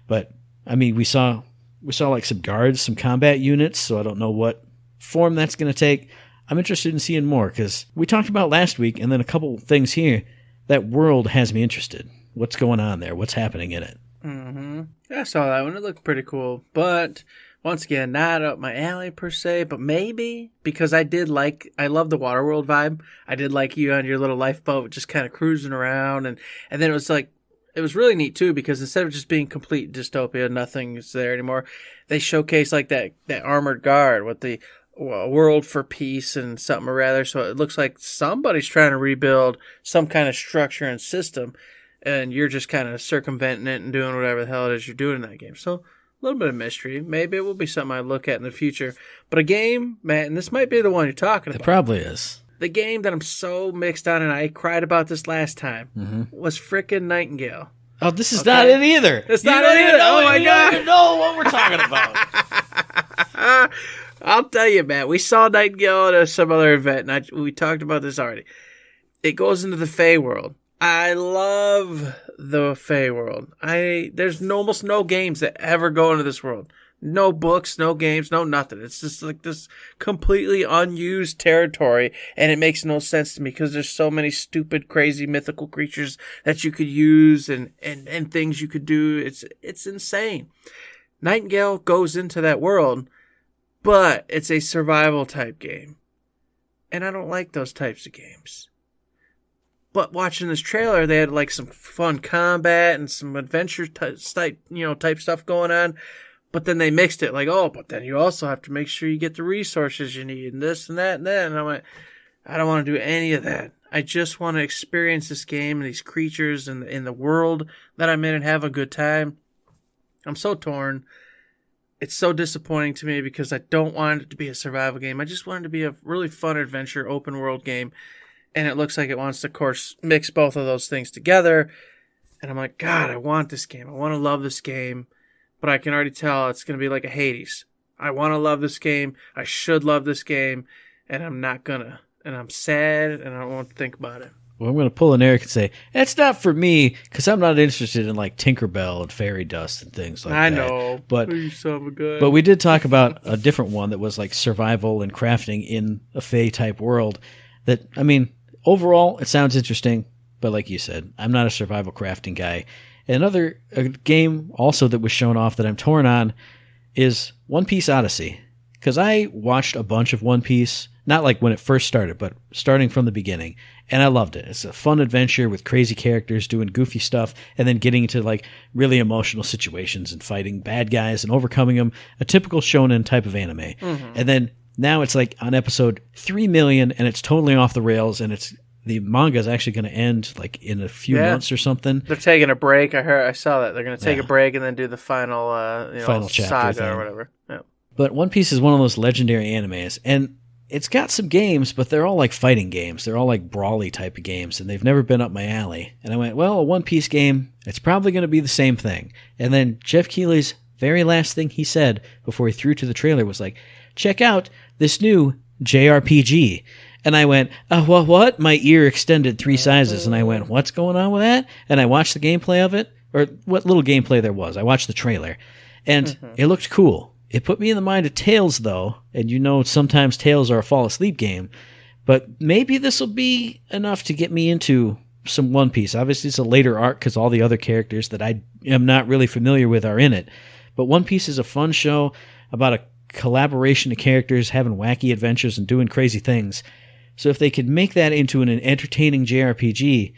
But I mean, we saw like some guards, some combat units. So I don't know what form that's going to take. I'm interested in seeing more because we talked about last week and then a couple things here. That world has me interested. What's going on there? What's happening in it? Mm-hmm. I saw that one. It looked pretty cool. But once again, not up my alley per se, but maybe because I love the Waterworld vibe. I did like you on your little lifeboat just kind of cruising around. And then it was like, it was really neat too because instead of just being complete dystopia, nothing's there anymore. They showcase like that armored guard with the world for peace and something or rather. So it looks like somebody's trying to rebuild some kind of structure and system, and you're just kind of circumventing it and doing whatever the hell it is you're doing in that game. So a little bit of mystery. Maybe it will be something I look at in the future. But a game, Matt, and this might be the one you're talking about. It probably is. The game that I'm so mixed on, and I cried about this last time, was frickin' Nightingale. Oh, this is not it either. It's not it either. Oh my God. You don't even know what we're talking about. I'll tell you, Matt. We saw Nightingale at some other event, and we talked about this already. It goes into the Fey world. I love the Fey world. There's almost no games that ever go into this world. No books, no games, no nothing. It's just like this completely unused territory, and it makes no sense to me because there's so many stupid, crazy, mythical creatures that you could use and things you could do. It's insane. Nightingale goes into that world, but it's a survival type game. And I don't like those types of games. But watching this trailer, they had like some fun combat and some adventure type stuff going on. But then they mixed it like, but then you also have to make sure you get the resources you need and this and that and that. And I went, I don't want to do any of that. I just want to experience this game and these creatures and in the world that I'm in and have a good time. I'm so torn. It's so disappointing to me because I don't want it to be a survival game. I just want it to be a really fun adventure, open world game. And it looks like it wants to, of course, mix both of those things together. And I'm like, God, I want this game. I want to love this game. But I can already tell it's going to be like a Hades. I want to love this game. I should love this game. And I'm not going to. And I'm sad, and I don't want to think about it. Well, I'm going to pull an Eric and say, it's not for me, because I'm not interested in, like, Tinkerbell and fairy dust and things like that. I know, but you son of a gun. But we did talk about a different one that was, like, survival and crafting in a Fae-type world that, I mean, overall, it sounds interesting, but like you said, I'm not a survival crafting guy. Another game also that was shown off that I'm torn on is One Piece Odyssey, because I watched a bunch of One Piece. Not like when it first started, but starting from the beginning. And I loved it. It's a fun adventure with crazy characters doing goofy stuff and then getting into like really emotional situations and fighting bad guys and overcoming them. A typical shonen type of anime. Mm-hmm. And then now it's like on episode 3 million and it's totally off the rails and the manga is actually going to end like in a few months or something. They're taking a break. I saw that. They're going to take a break and then do the final, final saga thing. Or whatever. Yeah. But One Piece is one of those legendary animes. And it's got some games, but they're all like fighting games. They're all like brawly type of games, and they've never been up my alley. And I went, well, a One Piece game, it's probably going to be the same thing. And then Jeff Keighley's very last thing he said before he threw to the trailer was like, check out this new JRPG. And I went, what? My ear extended 3 sizes, and I went, what's going on with that? And I watched the gameplay of it, or what little gameplay there was. I watched the trailer, and it looked cool. It put me in the mind of Tales, though, and you know sometimes Tales are a fall-asleep game, but maybe this will be enough to get me into some One Piece. Obviously, it's a later arc because all the other characters that I am not really familiar with are in it, but One Piece is a fun show about a collaboration of characters having wacky adventures and doing crazy things. So if they could make that into an entertaining JRPG,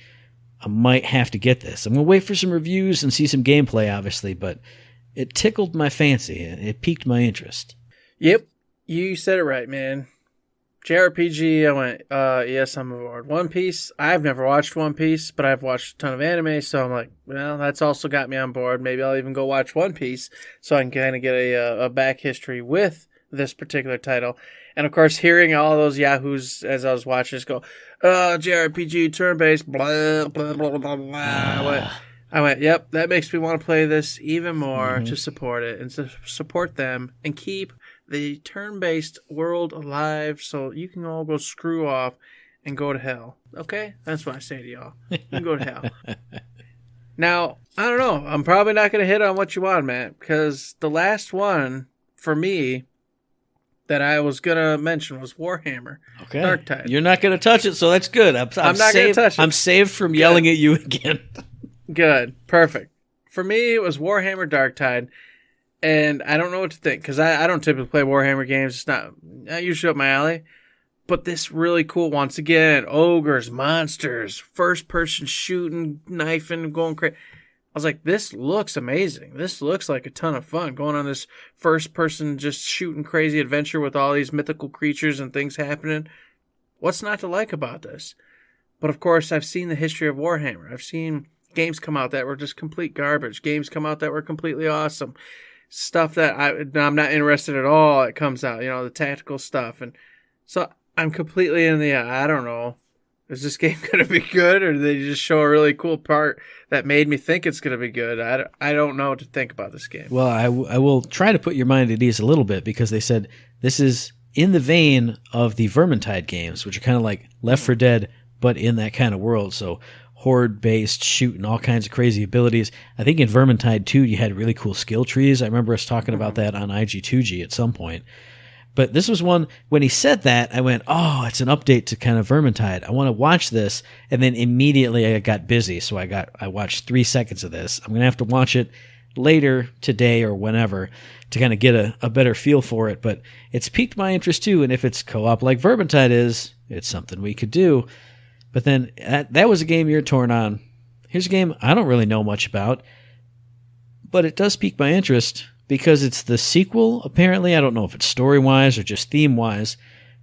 I might have to get this. I'm going to wait for some reviews and see some gameplay, obviously, but it tickled my fancy. It piqued my interest. Yep. You said it right, man. JRPG, I went, yes, I'm aboard. One Piece, I've never watched One Piece, but I've watched a ton of anime, so I'm like, well, that's also got me on board. Maybe I'll even go watch One Piece so I can kind of get a back history with this particular title. And, of course, hearing all those yahoos as I was watching just go, JRPG, turn-based, blah, blah, blah, blah, blah. I went, yep, that makes me want to play this even more to support it and to support them and keep the turn-based world alive so you can all go screw off and go to hell. Okay? That's what I say to y'all. You can go to hell. Now, I don't know. I'm probably not going to hit on what you want, Matt, because the last one for me that I was going to mention was Warhammer. Okay. Darktide. You're not going to touch it, so that's good. I'm not going to touch it. I'm saved from yelling at you again. Good. Perfect. For me, it was Warhammer Darktide, and I don't know what to think, because I don't typically play Warhammer games. It's not usually up my alley. But this really cool, once again, ogres, monsters, first-person shooting, knifing, going crazy. I was like, this looks amazing. This looks like a ton of fun, going on this first-person just shooting crazy adventure with all these mythical creatures and things happening. What's not to like about this? But, of course, I've seen the history of Warhammer. I've seen games come out that were just complete garbage. Games come out that were completely awesome. Stuff that I'm not interested at all. It comes out, the tactical stuff. And so I'm completely in the, I don't know, is this game going to be good? Or did they just show a really cool part that made me think it's going to be good? I don't know what to think about this game. Well, I will try to put your mind at ease a little bit because they said this is in the vein of the Vermintide games, which are kind of like Left 4 Dead, but in that kind of world. So horde-based shooting, all kinds of crazy abilities. I think in Vermintide 2, you had really cool skill trees. I remember us talking about that on IG2G at some point. But this was one, when he said that, I went, oh, it's an update to kind of Vermintide. I want to watch this. And then immediately I got busy, so I watched 3 seconds of this. I'm going to have to watch it later today or whenever to kind of get a better feel for it. But it's piqued my interest too, and if it's co-op like Vermintide is, it's something we could do. But then that was a game you're torn on. Here's a game I don't really know much about, but it does pique my interest because it's the sequel, apparently. I don't know if it's story-wise or just theme-wise,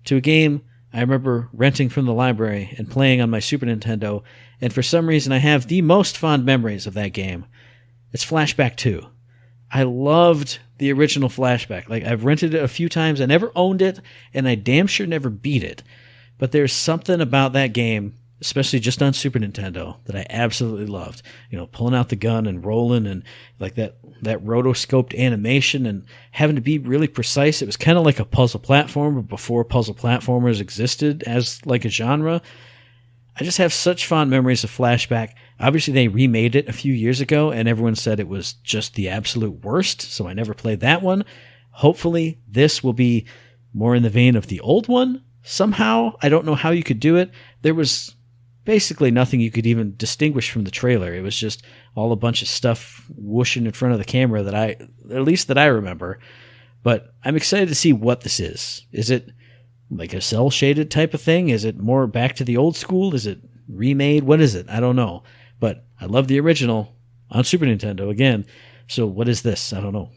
to a game I remember renting from the library and playing on my Super Nintendo, and for some reason I have the most fond memories of that game. It's Flashback 2. I loved the original Flashback. Like, I've rented it a few times. I never owned it, and I damn sure never beat it. But there's something about that game, especially just on Super Nintendo, that I absolutely loved. You know, pulling out the gun and rolling, and like that rotoscoped animation and having to be really precise. It was kind of like a puzzle platformer before puzzle platformers existed as like a genre. I just have such fond memories of Flashback. Obviously, they remade it a few years ago, and everyone said it was just the absolute worst, so I never played that one. Hopefully, this will be more in the vein of the old one. Somehow, I don't know how you could do it. There was basically nothing you could even distinguish from the trailer. It was just all a bunch of stuff whooshing in front of the camera that I remember. But I'm excited to see what this is. Is it like a cel-shaded type of thing? Is it more back to the old school? Is it remade? What is it? I don't know. But I love the original on Super Nintendo again. So what is this? I don't know.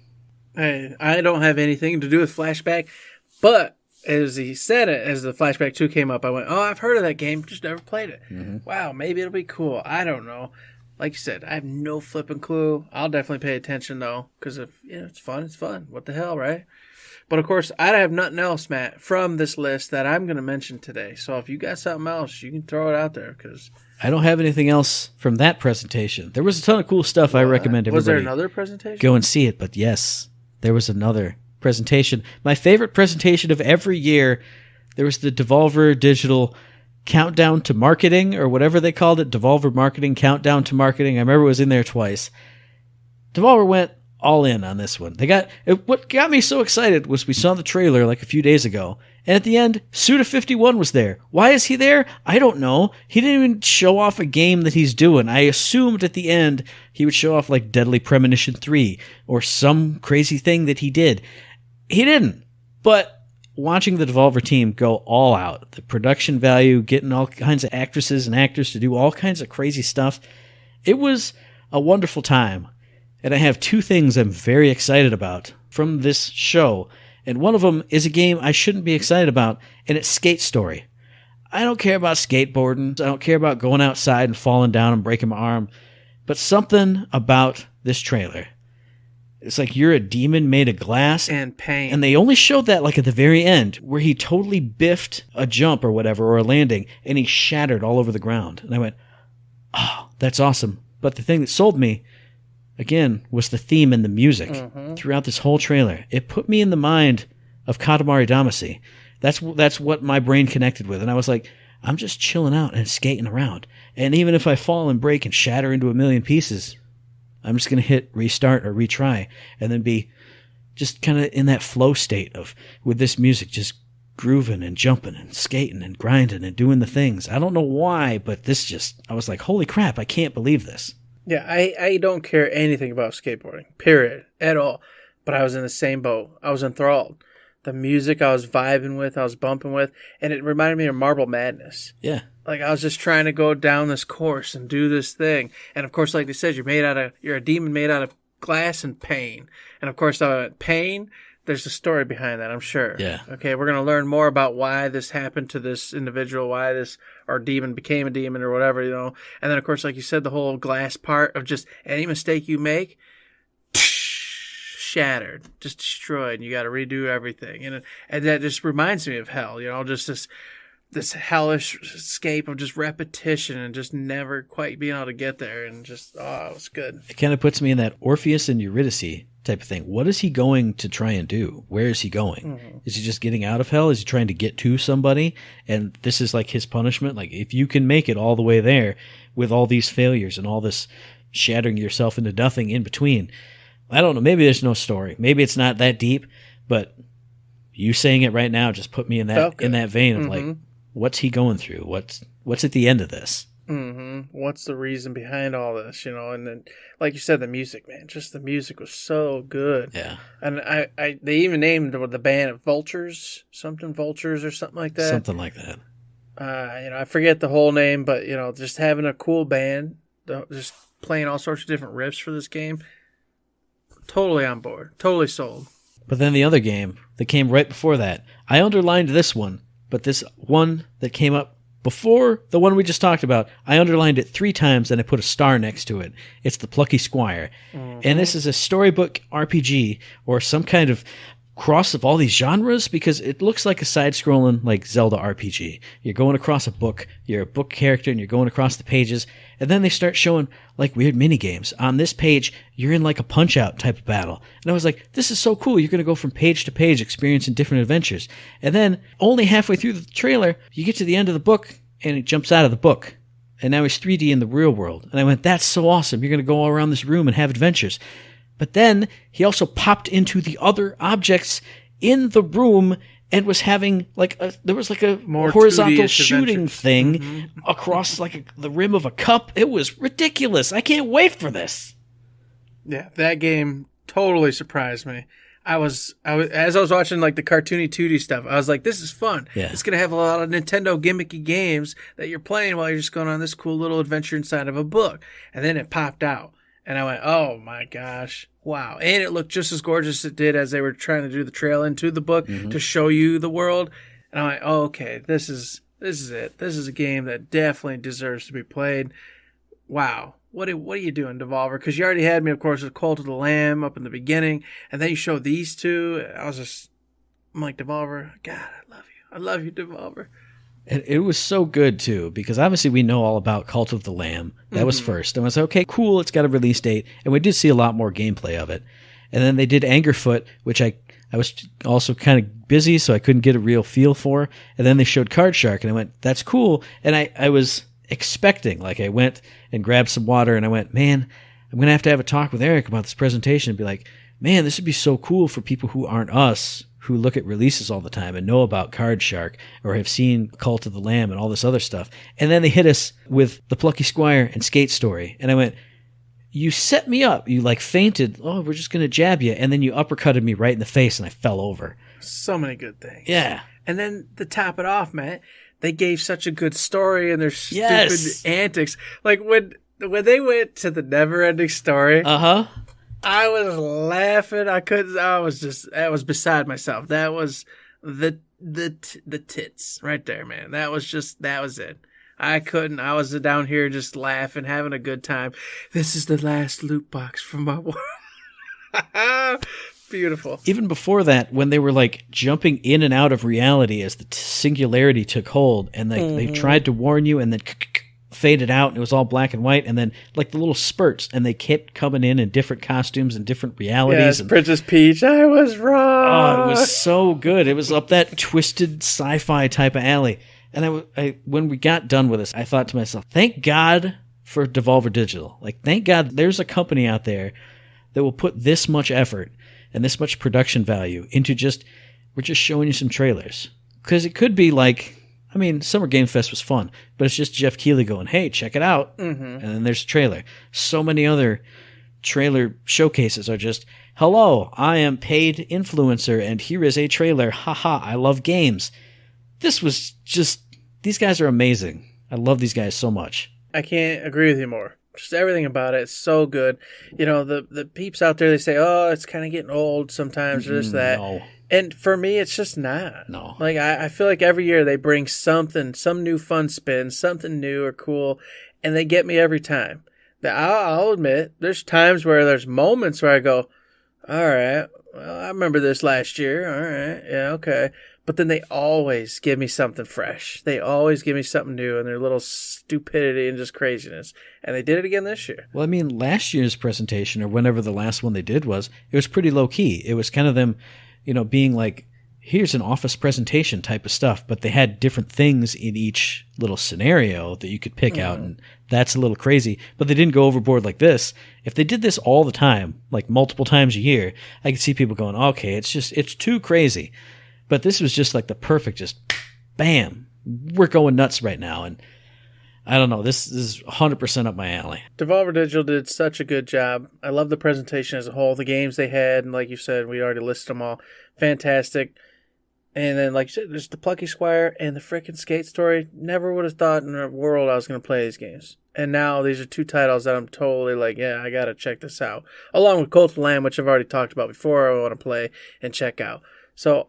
I don't have anything to do with Flashback, but as he said it, as the Flashback 2 came up, I went, oh, I've heard of that game, just never played it. Mm-hmm. Wow, maybe it'll be cool. I don't know. Like you said, I have no flipping clue. I'll definitely pay attention, though, because if it's fun, it's fun. What the hell, right? But, of course, I have nothing else, Matt, from this list that I'm going to mention today. So if you got something else, you can throw it out there. Because I don't have anything else from that presentation. There was a ton of cool stuff. I recommend everybody. Was there another presentation? Go and see it. But, yes, there was another presentation. My favorite presentation of every year, there was the Devolver Digital Countdown to Marketing, or whatever they called it. Devolver Marketing Countdown to Marketing. I remember it was in there twice. Devolver went all in on this one. What got me so excited was we saw the trailer like a few days ago, and at the end, Suda51 was there. Why is he there? I don't know. He didn't even show off a game that he's doing. I assumed at the end he would show off like Deadly Premonition 3 or some crazy thing that he did. He didn't. But watching the Devolver team go all out, the production value, getting all kinds of actresses and actors to do all kinds of crazy stuff, it was a wonderful time. And I have two things I'm very excited about from this show. And one of them is a game I shouldn't be excited about, and it's Skate Story. I don't care about skateboarding. I don't care about going outside and falling down and breaking my arm. But something about this trailer. It's like you're a demon made of glass. And pain. And they only showed that like at the very end, where he totally biffed a jump or whatever, or a landing, and he shattered all over the ground. And I went, oh, that's awesome. But the thing that sold me, again, was the theme and the music throughout this whole trailer. It put me in the mind of Katamari Damacy. That's what my brain connected with. And I was like, I'm just chilling out and skating around. And even if I fall and break and shatter into a million pieces, I'm just going to hit restart or retry and then be just kind of in that flow state of, with this music, just grooving and jumping and skating and grinding and doing the things. I don't know why, but I was like, holy crap, I can't believe this. Yeah, I don't care anything about skateboarding, period, at all. But I was in the same boat. I was enthralled. The music I was vibing with, I was bumping with, and it reminded me of Marble Madness. Yeah. Like, I was just trying to go down this course and do this thing. And, of course, like they said, you're a demon made out of glass and pain. And, of course, pain, there's a story behind that, I'm sure. Yeah. Okay, we're going to learn more about why this happened to this individual, why this, or demon became a demon or whatever, And then, of course, like you said, the whole glass part of just any mistake you make, shattered, just destroyed, and you got to redo everything. And that just reminds me of hell, just this hellish escape of just repetition and just never quite being able to get there, and just, it was good. It kind of puts me in that Orpheus and Eurydice type of thing. What is he going to try and do? Where is he going? Mm-hmm. Is he just getting out of hell? Is he trying to get to somebody? And this is like his punishment. Like, if you can make it all the way there with all these failures and all this shattering yourself into nothing in between, I don't know. Maybe there's no story. Maybe it's not that deep, but you saying it right now just put me in that vein of like, what's he going through? What's at the end of this? Mm-hmm. What's the reason behind all this? And then, like you said, the music, man, just the music was so good. Yeah. And they even named the band Vultures or something like that. Something like that. I forget the whole name, but just having a cool band, just playing all sorts of different riffs for this game. Totally on board. Totally sold. But then the other game that came right before that, I underlined this one but this one that came up before the one we just talked about, I underlined it 3 times and I put a star next to it. It's The Plucky Squire. And this is a storybook RPG or some kind of cross of all these genres because it looks like a side-scrolling like Zelda RPG. You're going across a book, you're a book character, and you're going across the pages, and then they start showing like weird mini games. On this page, you're in like a Punch-Out type of battle. And I was like, this is so cool. You're going to go from page to page experiencing different adventures. And then only halfway through the trailer, you get to the end of the book, and it jumps out of the book. And now he's 3D in the real world. And I went, that's so awesome. You're going to go all around this room and have adventures. But then he also popped into the other objects in the room and was having there was a more horizontal shooting thing across the rim of a cup. It was ridiculous. I can't wait for this. Yeah, that game totally surprised me. As I was watching like the cartoony 2D stuff, I was like, this is fun. Yeah. It's going to have a lot of Nintendo gimmicky games that you're playing while you're just going on this cool little adventure inside of a book. And then it popped out. And I went, oh my gosh, wow. And it looked just as gorgeous as it did as they were trying to do the trail into the book to show you the world. And I'm like, oh, okay, this is it. This is a game that definitely deserves to be played. Wow. What are you doing, Devolver? Because you already had me, of course, with Cult of the Lamb up in the beginning. And then you showed these two. I'm like, Devolver, God, I love you. I love you, Devolver. And it was so good, too, because obviously we know all about Cult of the Lamb. That was first. And I was like, okay, cool, it's got a release date. And we did see a lot more gameplay of it. And then they did Angerfoot, which I was also kind of busy, so I couldn't get a real feel for. And then they showed Card Shark, and I went, that's cool. And I was expecting, I went and grabbed some water, and I went, man, I'm going to have a talk with Eric about this presentation and be like, man, this would be so cool for people who aren't us, who look at releases all the time and know about Card Shark or have seen Cult of the Lamb and all this other stuff. And then they hit us with The Plucky Squire and Skate Story. And I went, you set me up. You fainted. Oh, we're just going to jab you. And then you uppercutted me right in the face and I fell over. So many good things. Yeah. And then to top it off, Matt, they gave such a good story and their stupid antics. Like when they went to the never-ending story. Uh-huh. I was laughing. That was beside myself. That was the tits right there, man. That was it. I was down here just laughing, having a good time. This is the last loot box from my world. Beautiful. Even before that, when they were jumping in and out of reality as the singularity took hold and they tried to warn you and then faded out and it was all black and white and then the little spurts and they kept coming in different costumes and different realities. Yes, and Princess Peach, I was wrong. Oh, it was so good. It was up that twisted sci-fi type of alley. And I when we got done with this, I thought to myself, thank God for Devolver Digital. Thank God there's a company out there that will put this much effort and this much production value into we're just showing you some trailers. Because it could be Summer Game Fest was fun, but it's just Jeff Keighley going, hey, check it out. Mm-hmm. And then there's a trailer. So many other trailer showcases are just, hello, I am paid influencer, and here is a trailer. Haha, I love games. This was just, these guys are amazing. I love these guys so much. I can't agree with you more. Just everything about it is so good. The peeps out there, they say, oh, it's kind of getting old sometimes, or this, that. No. And for me, it's just not. No. I feel like every year they bring something, some new fun spin, something new or cool, and they get me every time. I'll admit, there's times where there's moments where I go, all right, well, I remember this last year. All right, yeah, okay. But then they always give me something fresh. They always give me something new and their little stupidity and just craziness. And they did it again this year. Well, last year's presentation, or whenever the last one they did was, it was pretty low-key. It was kind of them being here's an office presentation type of stuff, but they had different things in each little scenario that you could pick out, and that's a little crazy. But they didn't go overboard like this. If they did this all the time, multiple times a year, I could see people going, okay, it's too crazy. But this was just the perfect, just bam, we're going nuts right now. And I don't know, this is 100% up my alley. Devolver Digital did such a good job. I love the presentation as a whole, the games they had, and like you said, we already listed them all. Fantastic. And then, like you said, there's the Plucky Squire and the frickin' Skate Story. Never would have thought in the world I was going to play these games. And now these are two titles that I'm totally yeah, I got to check this out. Along with Cult of the Lamb, which I've already talked about before, I want to play and check out. So,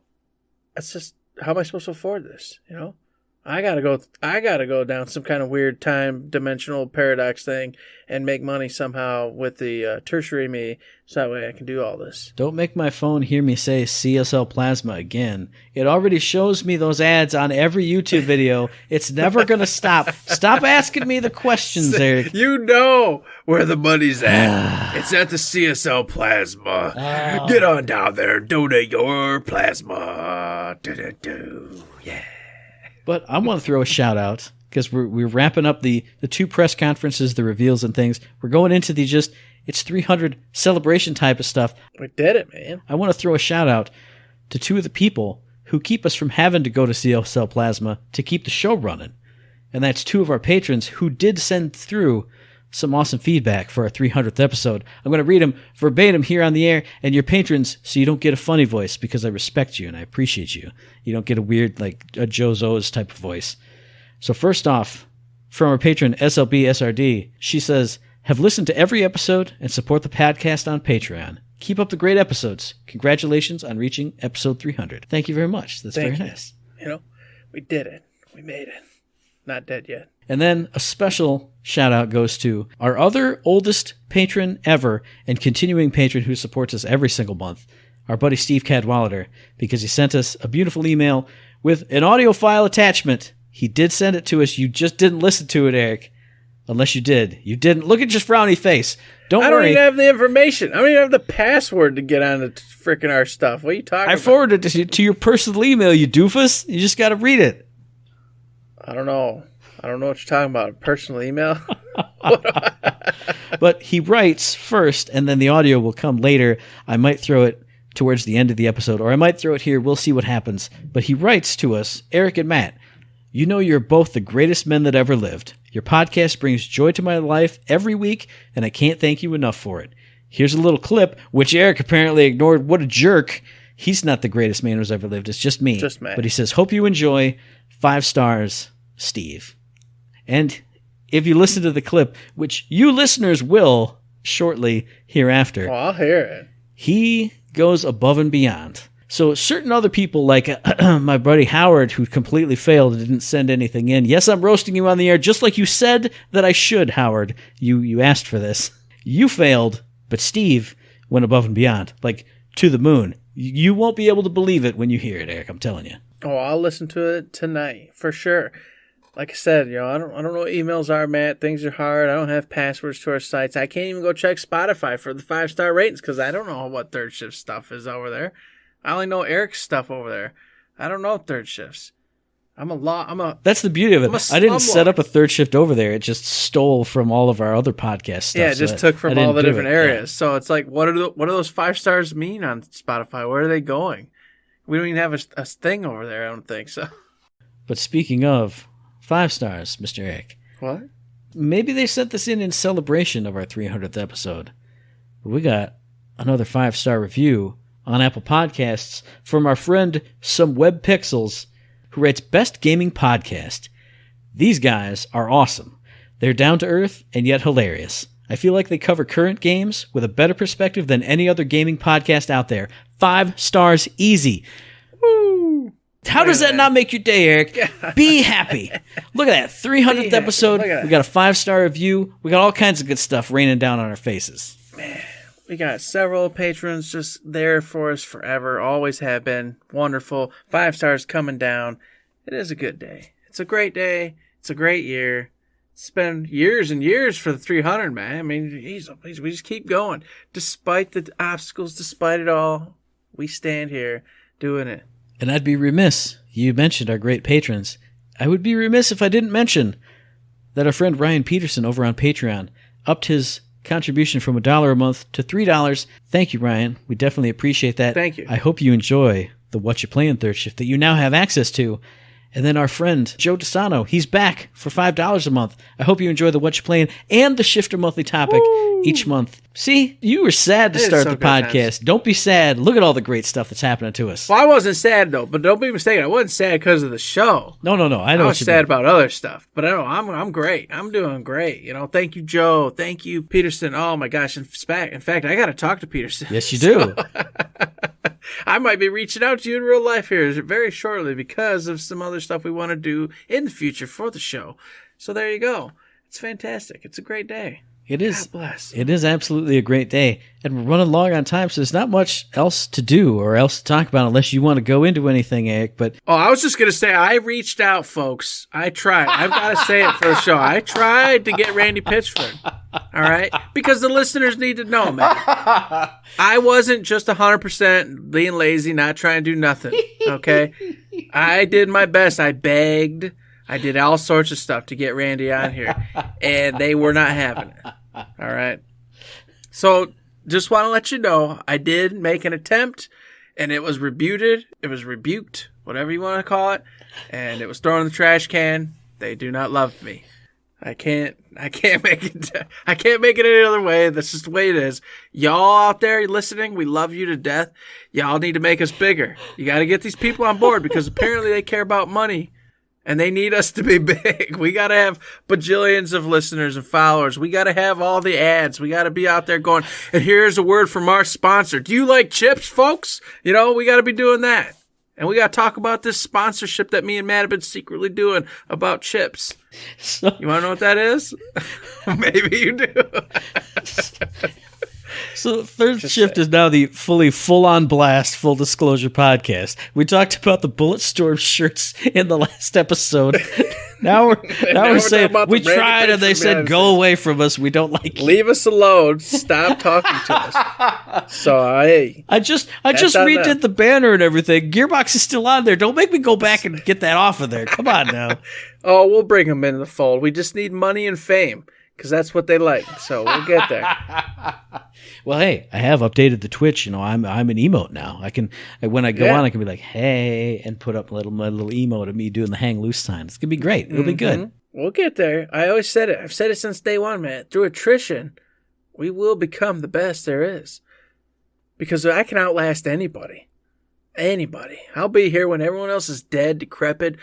how am I supposed to afford this? You know, I gotta go down some kind of weird time dimensional paradox thing and make money somehow with the tertiary me, so that way I can do all this. Don't make my phone hear me say CSL Plasma again. It already shows me those ads on every YouTube video. It's never going to stop. Stop asking me the questions, Eric. You know where the money's at. It's at the CSL Plasma. Get on down there, donate your plasma. Do. Yeah. But I want to throw a shout out because we're wrapping up the two press conferences, the reveals and things. We're going into the it's 300 celebration type of stuff. We did it, man. I want to throw a shout out to two of the people who keep us from having to go to CSL Plasma to keep the show running. And that's two of our patrons who did send through some awesome feedback for our 300th episode. I'm going to read them verbatim here on the air, and your patrons, so you don't get a funny voice, because I respect you and I appreciate you. You don't get a weird, like a Joe Zo's type of voice. So first off, from our patron SLB SRD, she says, have listened to every episode and support the podcast on Patreon. Keep up the great episodes. Congratulations on reaching episode 300. Thank you very much. That's very nice. You know, we did it. We made it. Not dead yet. And then a special shout out goes to our other oldest patron ever and continuing patron who supports us every single month, our buddy Steve Cadwallader, because he sent us a beautiful email with an audio file attachment. He did send it to us. You just didn't listen to it, Eric. Unless you did. You didn't. Look at your frowny face. Don't worry. I don't even have the information. I don't even have the password to get on the freaking our stuff. What are you talking about? I forwarded it to your personal email, you doofus. You just got to read it. I don't know. I don't know what you're talking about. Personal email? But he writes first, and then the audio will come later. I might throw it towards the end of the episode, or I might throw it here. We'll see what happens. But he writes to us, Eric and Matt, you know you're both the greatest men that ever lived. Your podcast brings joy to my life every week, and I can't thank you enough for it. Here's a little clip, which Eric apparently ignored. What a jerk. He's not the greatest man who's ever lived. It's just me. Just Matt. But he says, hope you enjoy. 5 stars, Steve. And if you listen to the clip, which you listeners will shortly hereafter, I'll hear it. he goes above and beyond. So certain other people, like my buddy Howard, who completely failed and didn't send anything in. Yes, I'm roasting you on the air, just like you said that I should, Howard. You asked for this. You failed, but Steve went above and beyond, like to the moon. You won't be able to believe it when you hear it, Eric. I'm telling you. Oh, I'll listen to it tonight for sure. Like I said, I don't know what emails are, Matt. Things are hard. I don't have passwords to our sites. I can't even go check Spotify for the 5-star ratings because I don't know what third shift stuff is over there. I only know Eric's stuff over there. I don't know third shifts. That's the beauty of it. I didn't set up a third shift over there. It just stole from all of our other podcast stuff. Yeah, it just took from all the different areas. Yeah. So it's like, what do those 5 stars mean on Spotify? Where are they going? We don't even have a thing over there. I don't think so. But speaking of 5 stars, Mr. Eric. What? Maybe they sent this in celebration of our 300th episode. But we got another 5-star review on Apple Podcasts from our friend Some Web Pixels, who writes Best Gaming Podcast. These guys are awesome. They're down to earth and yet hilarious. I feel like they cover current games with a better perspective than any other gaming podcast out there. 5 stars easy. Woo! How does that not make your day, Eric? Be happy. Look at that. 300th episode. We got a 5-star review. We got all kinds of good stuff raining down on our faces. Man, we got several patrons just there for us forever. Always have been. Wonderful. 5 stars coming down. It is a good day. It's a great day. It's a great year. It's been years and years for the 300, man. I mean, we just keep going. Despite the obstacles, despite it all, we stand here doing it. And I'd be remiss. You mentioned our great patrons. I would be remiss if I didn't mention that our friend Ryan Peterson over on Patreon upped his contribution from $1 a month to $3. Thank you, Ryan. We definitely appreciate that. Thank you. I hope you enjoy the What You Playing Third Shift that you now have access to. And then our friend Joe DeSano, he's back for $5 a month. I hope you enjoy the What You Playing and the Shifter Monthly Topic each month. See, you were sad to start the podcast. Times. Don't be sad. Look at all the great stuff that's happening to us. Well, I wasn't sad, though, but don't be mistaken. I wasn't sad because of the show. No. I was sad about other stuff, but I know I'm great. I'm doing great. Thank you, Joe. Thank you, Peterson. Oh, my gosh. In fact, I got to talk to Peterson. Yes, you do. I might be reaching out to you in real life here very shortly because of some other stuff we want to do in the future for the show. So there you go. It's fantastic. It's a great day. It is. God bless. It is absolutely a great day. And we're running long on time, so there's not much else to do or else to talk about unless you want to go into anything, Eric. But I was just going to say, I reached out, folks. I tried. I've got to say it for the show. I tried to get Randy Pitchford. All right? Because the listeners need to know, man. I wasn't just 100% being lazy, not trying to do nothing. Okay? I did my best. I begged. I did all sorts of stuff to get Randy on here, and they were not having it. All right. So just want to let you know, I did make an attempt, and it was rebuked. It was rebuked, whatever you want to call it, and it was thrown in the trash can. They do not love me. I can't make it. I can't make it any other way. That's just the way it is. Y'all out there listening, we love you to death. Y'all need to make us bigger. You got to get these people on board because apparently they care about money. And they need us to be big. We got to have bajillions of listeners and followers. We got to have all the ads. We got to be out there going, and here's a word from our sponsor. Do you like chips, folks? You know, we got to be doing that. And we got to talk about this sponsorship that me and Matt have been secretly doing about chips. so, You want to know what that is? Maybe you do. So Third Shift is now the full-on blast, full disclosure podcast. We talked about the Bulletstorm shirts in the last episode. Now we're saying we tried and they said go away from us. We don't like you. Leave us alone. Stop talking to us. So I just redid the banner and everything. Gearbox is still on there. Don't make me go back and get that off of there. Come on now. Oh, we'll bring them into the fold. We just need money and fame because that's what they like. So we'll get there. Well, hey, I have updated the Twitch. You know, I'm an emote now. When I go on, I can be like, hey, and put up my little emote of me doing the hang loose sign. It's gonna be great. It'll be good. We'll get there. I always said it. I've said it since day one, man. Through attrition, we will become the best there is. Because I can outlast anybody. Anybody. I'll be here when everyone else is dead, decrepit,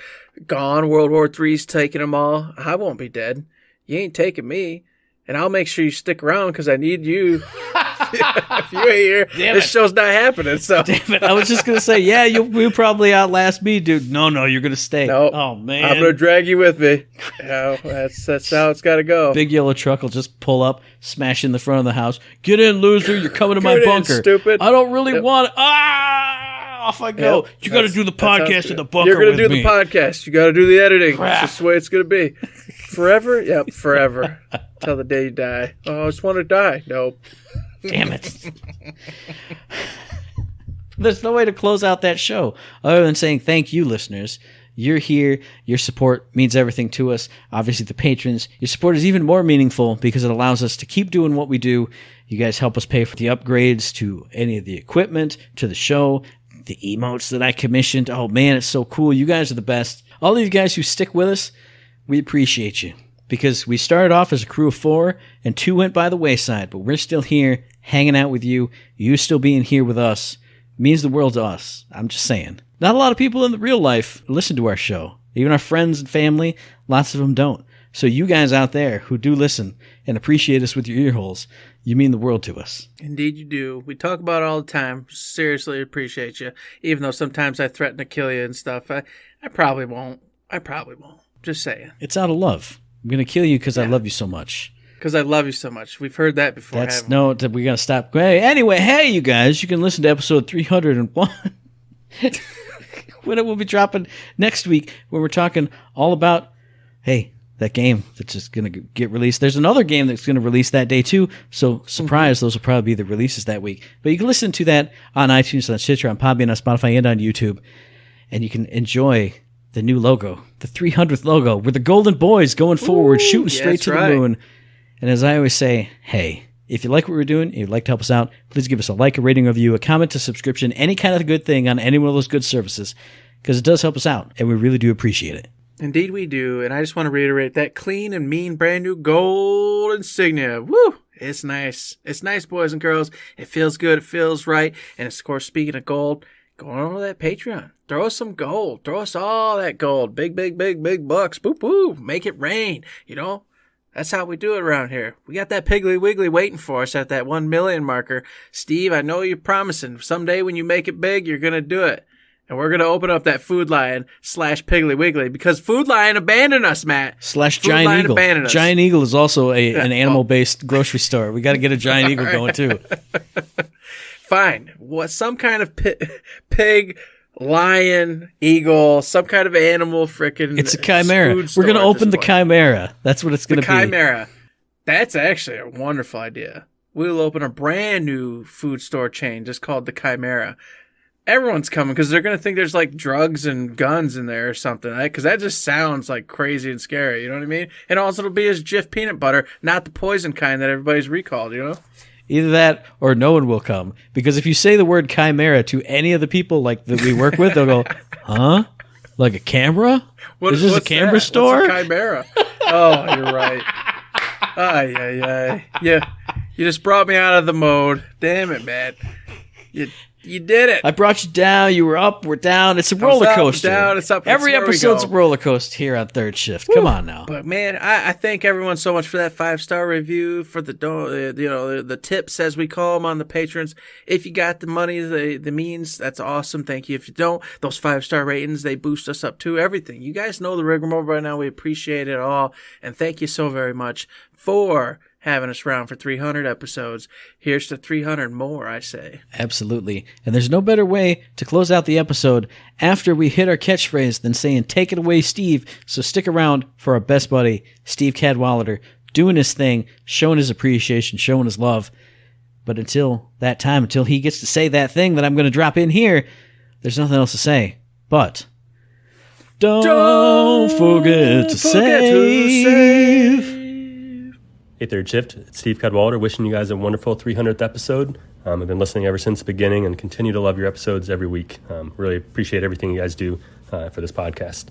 gone. World War III's taking them all. I won't be dead. You ain't taking me. And I'll make sure you stick around because I need you. If you ain't here, this show's not happening. So, damn it! I was just gonna say, yeah, you'll probably outlast me, dude. No, you're gonna stay. No, oh man, I'm gonna drag you with me. That's how it's got to go. Big yellow truck will just pull up, smash in the front of the house. Get in, loser! You're coming to my bunker. Stupid. I don't really want it. Off I go. You got to do the podcast in the bunker. You're gonna with do me. the podcast. You got to do the editing. Crap. It's just the way it's gonna be. Forever? Yep, forever. Till the day you die. Oh, I just want to die. Nope. Damn it. There's no way to close out that show other than saying thank you, listeners. You're here. Your support means everything to us. Obviously, the patrons. Your support is even more meaningful because it allows us to keep doing what we do. You guys help us pay for the upgrades to any of the equipment, to the show, the emotes that I commissioned. Oh, man, it's so cool. You guys are the best. All of you guys who stick with us, we appreciate you. Because we started off as a crew of 4, and 2 went by the wayside, but we're still here, hanging out with you. You still being here with us means the world to us. I'm just saying. Not a lot of people in the real life listen to our show. Even our friends and family, lots of them don't. So you guys out there who do listen and appreciate us with your ear holes, you mean the world to us. Indeed you do. We talk about it all the time. Seriously appreciate you. Even though sometimes I threaten to kill you and stuff. I probably won't. Just saying. It's out of love. I'm going to kill you because I love you so much. Because I love you so much. We've heard that before. We're going to stop. Anyway, hey, you guys, you can listen to episode 301. When it will be dropping next week when we're talking all about, hey, that game that's just going to get released. There's another game that's going to release that day too. So surprise, those will probably be the releases that week. But you can listen to that on iTunes, on Stitcher, on Podbean, on Spotify, and on YouTube. And you can enjoy the new logo, the 300th logo. We're the Golden Boys going forward, shooting straight to the moon. And as I always say, hey, if you like what we're doing, and you'd like to help us out, please give us a like, a rating, a review, a comment, a subscription, any kind of good thing on any one of those good services, because it does help us out, and we really do appreciate it. Indeed we do, and I just want to reiterate that clean and mean brand new gold insignia. Woo! It's nice. It's nice, boys and girls. It feels good. It feels right. And of course, speaking of gold, go on over to that Patreon. Throw us some gold. Throw us all that gold. Big bucks. Boop, boop. Make it rain. You know? That's how we do it around here. We got that Piggly Wiggly waiting for us at that 1 million marker. Steve, I know you're promising someday when you make it big, you're going to do it. And we're going to open up that Food Lion / Piggly Wiggly because Food Lion abandoned us, Matt. / Giant Eagle. Giant Eagle is also an animal-based grocery store. We got to get a Giant Eagle going, too. Fine. What? Some kind of pig, lion, eagle, some kind of animal frickin' It's a Chimera. We're going to open the Chimera. That's what it's going to be. Chimera. That's actually a wonderful idea. We'll open a brand new food store chain just called the Chimera. Everyone's coming because they're going to think there's like drugs and guns in there or something. Because that just sounds like crazy and scary. You know what I mean? And also it'll be as Jif peanut butter, not the poison kind that everybody's recalled, you know? Either that or no one will come. Because if you say the word Chimera to any of the people like that we work with, they'll go, huh? Like a camera? Is this a camera store? What's a Chimera? Oh, you're right. Ay. Yeah. You just brought me out of the mode. Damn it, man. You did it. I brought you down. You were up. We're down. It's a roller coaster. Down. It's up. Every episode's a roller coaster here on Third Shift. Woo. Come on now. But man, I thank everyone so much for that 5-star review, for the tips as we call them on the patrons. If you got the money, the means, that's awesome. Thank you. If you don't, those 5-star ratings, they boost us up to everything. You guys know the rigmarole by now. We appreciate it all, and thank you so very much for having us around for 300 episodes. Here's to 300 more, I say. Absolutely. And there's no better way to close out the episode after we hit our catchphrase than saying, take it away, Steve. So stick around for our best buddy, Steve Cadwallader, doing his thing, showing his appreciation, showing his love. But until that time, until he gets to say that thing that I'm going to drop in here, there's nothing else to say. But don't forget to save. Hey, Third Shift, it's Steve Cadwallader wishing you guys a wonderful 300th episode. I've been listening ever since the beginning and continue to love your episodes every week. Really appreciate everything you guys do for this podcast.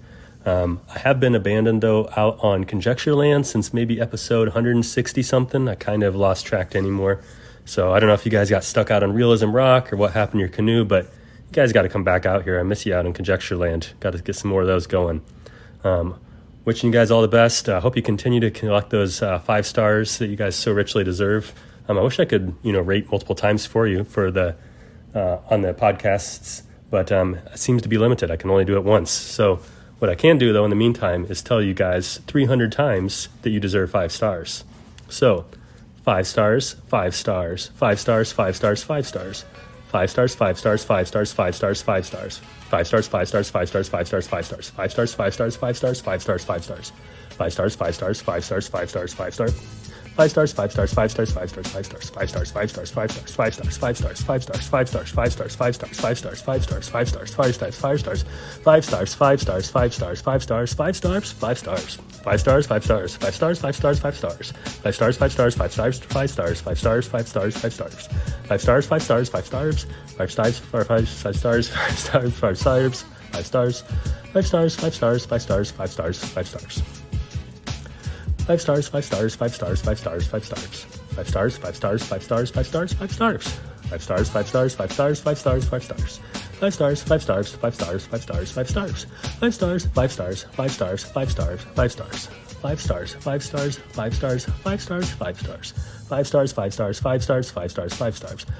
I have been abandoned, though, out on Conjecture Land since maybe episode 160-something. I kind of lost track anymore. So I don't know if you guys got stuck out on Realism Rock or what happened to your canoe, but you guys got to come back out here. I miss you out in Conjecture Land. Got to get some more of those going. Wishing you guys all the best. I hope you continue to collect those 5 stars that you guys so richly deserve. I wish I could, rate multiple times for you for the on the podcasts, but it seems to be limited. I can only do it once. So what I can do, though, in the meantime, is tell you guys 300 times that you deserve 5 stars. So 5 stars, 5 stars, 5 stars, 5 stars, 5 stars. 5 stars, 5 stars, 5 stars, 5 stars, 5 stars. 5 stars, 5 stars, 5 stars, 5 stars, 5 stars. 5 stars, 5 stars, 5 stars, 5 stars, 5 stars. 5 stars, 5 stars, 5 stars, 5 stars, 5 stars. 5 stars, 5 stars, 5 stars, 5 stars, 5 stars. 5 stars, 5 stars, 5 stars, 5 stars, 5 stars, 5 stars, 5 stars, 5 stars, 5 stars, 5 stars, 5 stars, 5 stars, 5 stars, 5 stars, 5 stars, 5 stars, 5 stars, 5 stars, 5 stars, 5 stars. 5 stars, 5 stars, 5 stars, 5 stars, 5 stars. 5 stars, 5 stars, 5 stars, 5 stars, 5 stars, 5 stars, 5 stars. 5 stars, 5 stars, 5 stars, 5 stars, 5 stars, 5 stars, 5 stars, 5 stars, 5 stars, 5 stars, 5 stars, 5 stars, 5 stars. 5 stars, 5 stars, 5 stars, 5 stars, 5 stars. 5 stars, 5 stars, 5 stars, 5 stars, 5 stars. 5 stars, 5 stars, 5 stars, 5 stars, 5 stars. 5 stars, 5 stars, 5 stars, 5 stars, 5 stars. 5 stars, 5 stars, 5 stars, 5 stars, 5 stars. 5 stars, 5 stars, 5 stars, 5 stars, 5 stars. 5 stars, 5 stars, 5 stars, 5 stars, 5 stars. 5 stars, 5 stars, 5 stars, 5 stars, 5 stars.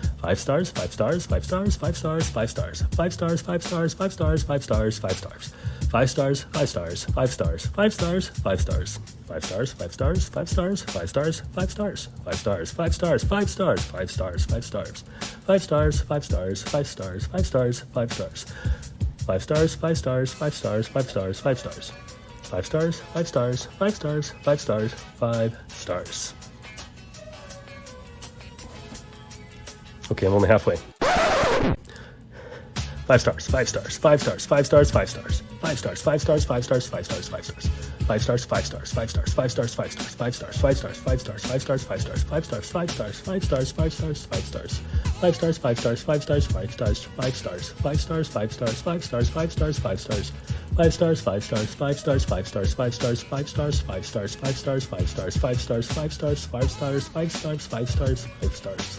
5 stars, 5 stars, 5 stars, 5 stars, 5 stars. 5 stars, 5 stars, 5 stars, 5 stars, 5 stars. 5 stars, 5 stars, 5 stars, 5 stars, 5 stars. 5 stars, 5 stars, 5 stars, 5 stars, 5 stars. 5 stars, 5 stars, 5 stars, 5 stars, 5 stars. 5 stars, 5 stars, 5 stars, 5 stars, 5 stars. 5 stars, 5 stars, 5 stars, 5 stars, 5 stars. Okay, I'm only halfway. 5 stars, 5 stars, 5 stars, 5 stars, 5 stars. 5 stars, 5 stars, 5 stars, 5 stars, 5 stars. 5 stars, 5 stars, 5 stars, 5 stars, 5 stars, 5 stars, 5 stars, 5 stars, 5 stars, 5 stars, 5 stars, 5 stars, 5 stars, 5 stars, 5 stars. 5 stars, 5 stars, 5 stars, 5 stars, 5 stars. 5 stars, 5 stars, 5 stars, 5 stars, 5 stars. 5 stars, 5 stars, 5 stars, 5 stars, 5 stars, 5 stars, 5 stars, 5 stars, 5 stars, 5 stars, 5 stars, 5 stars, 5 stars, 5 stars, 5 stars, 5 stars.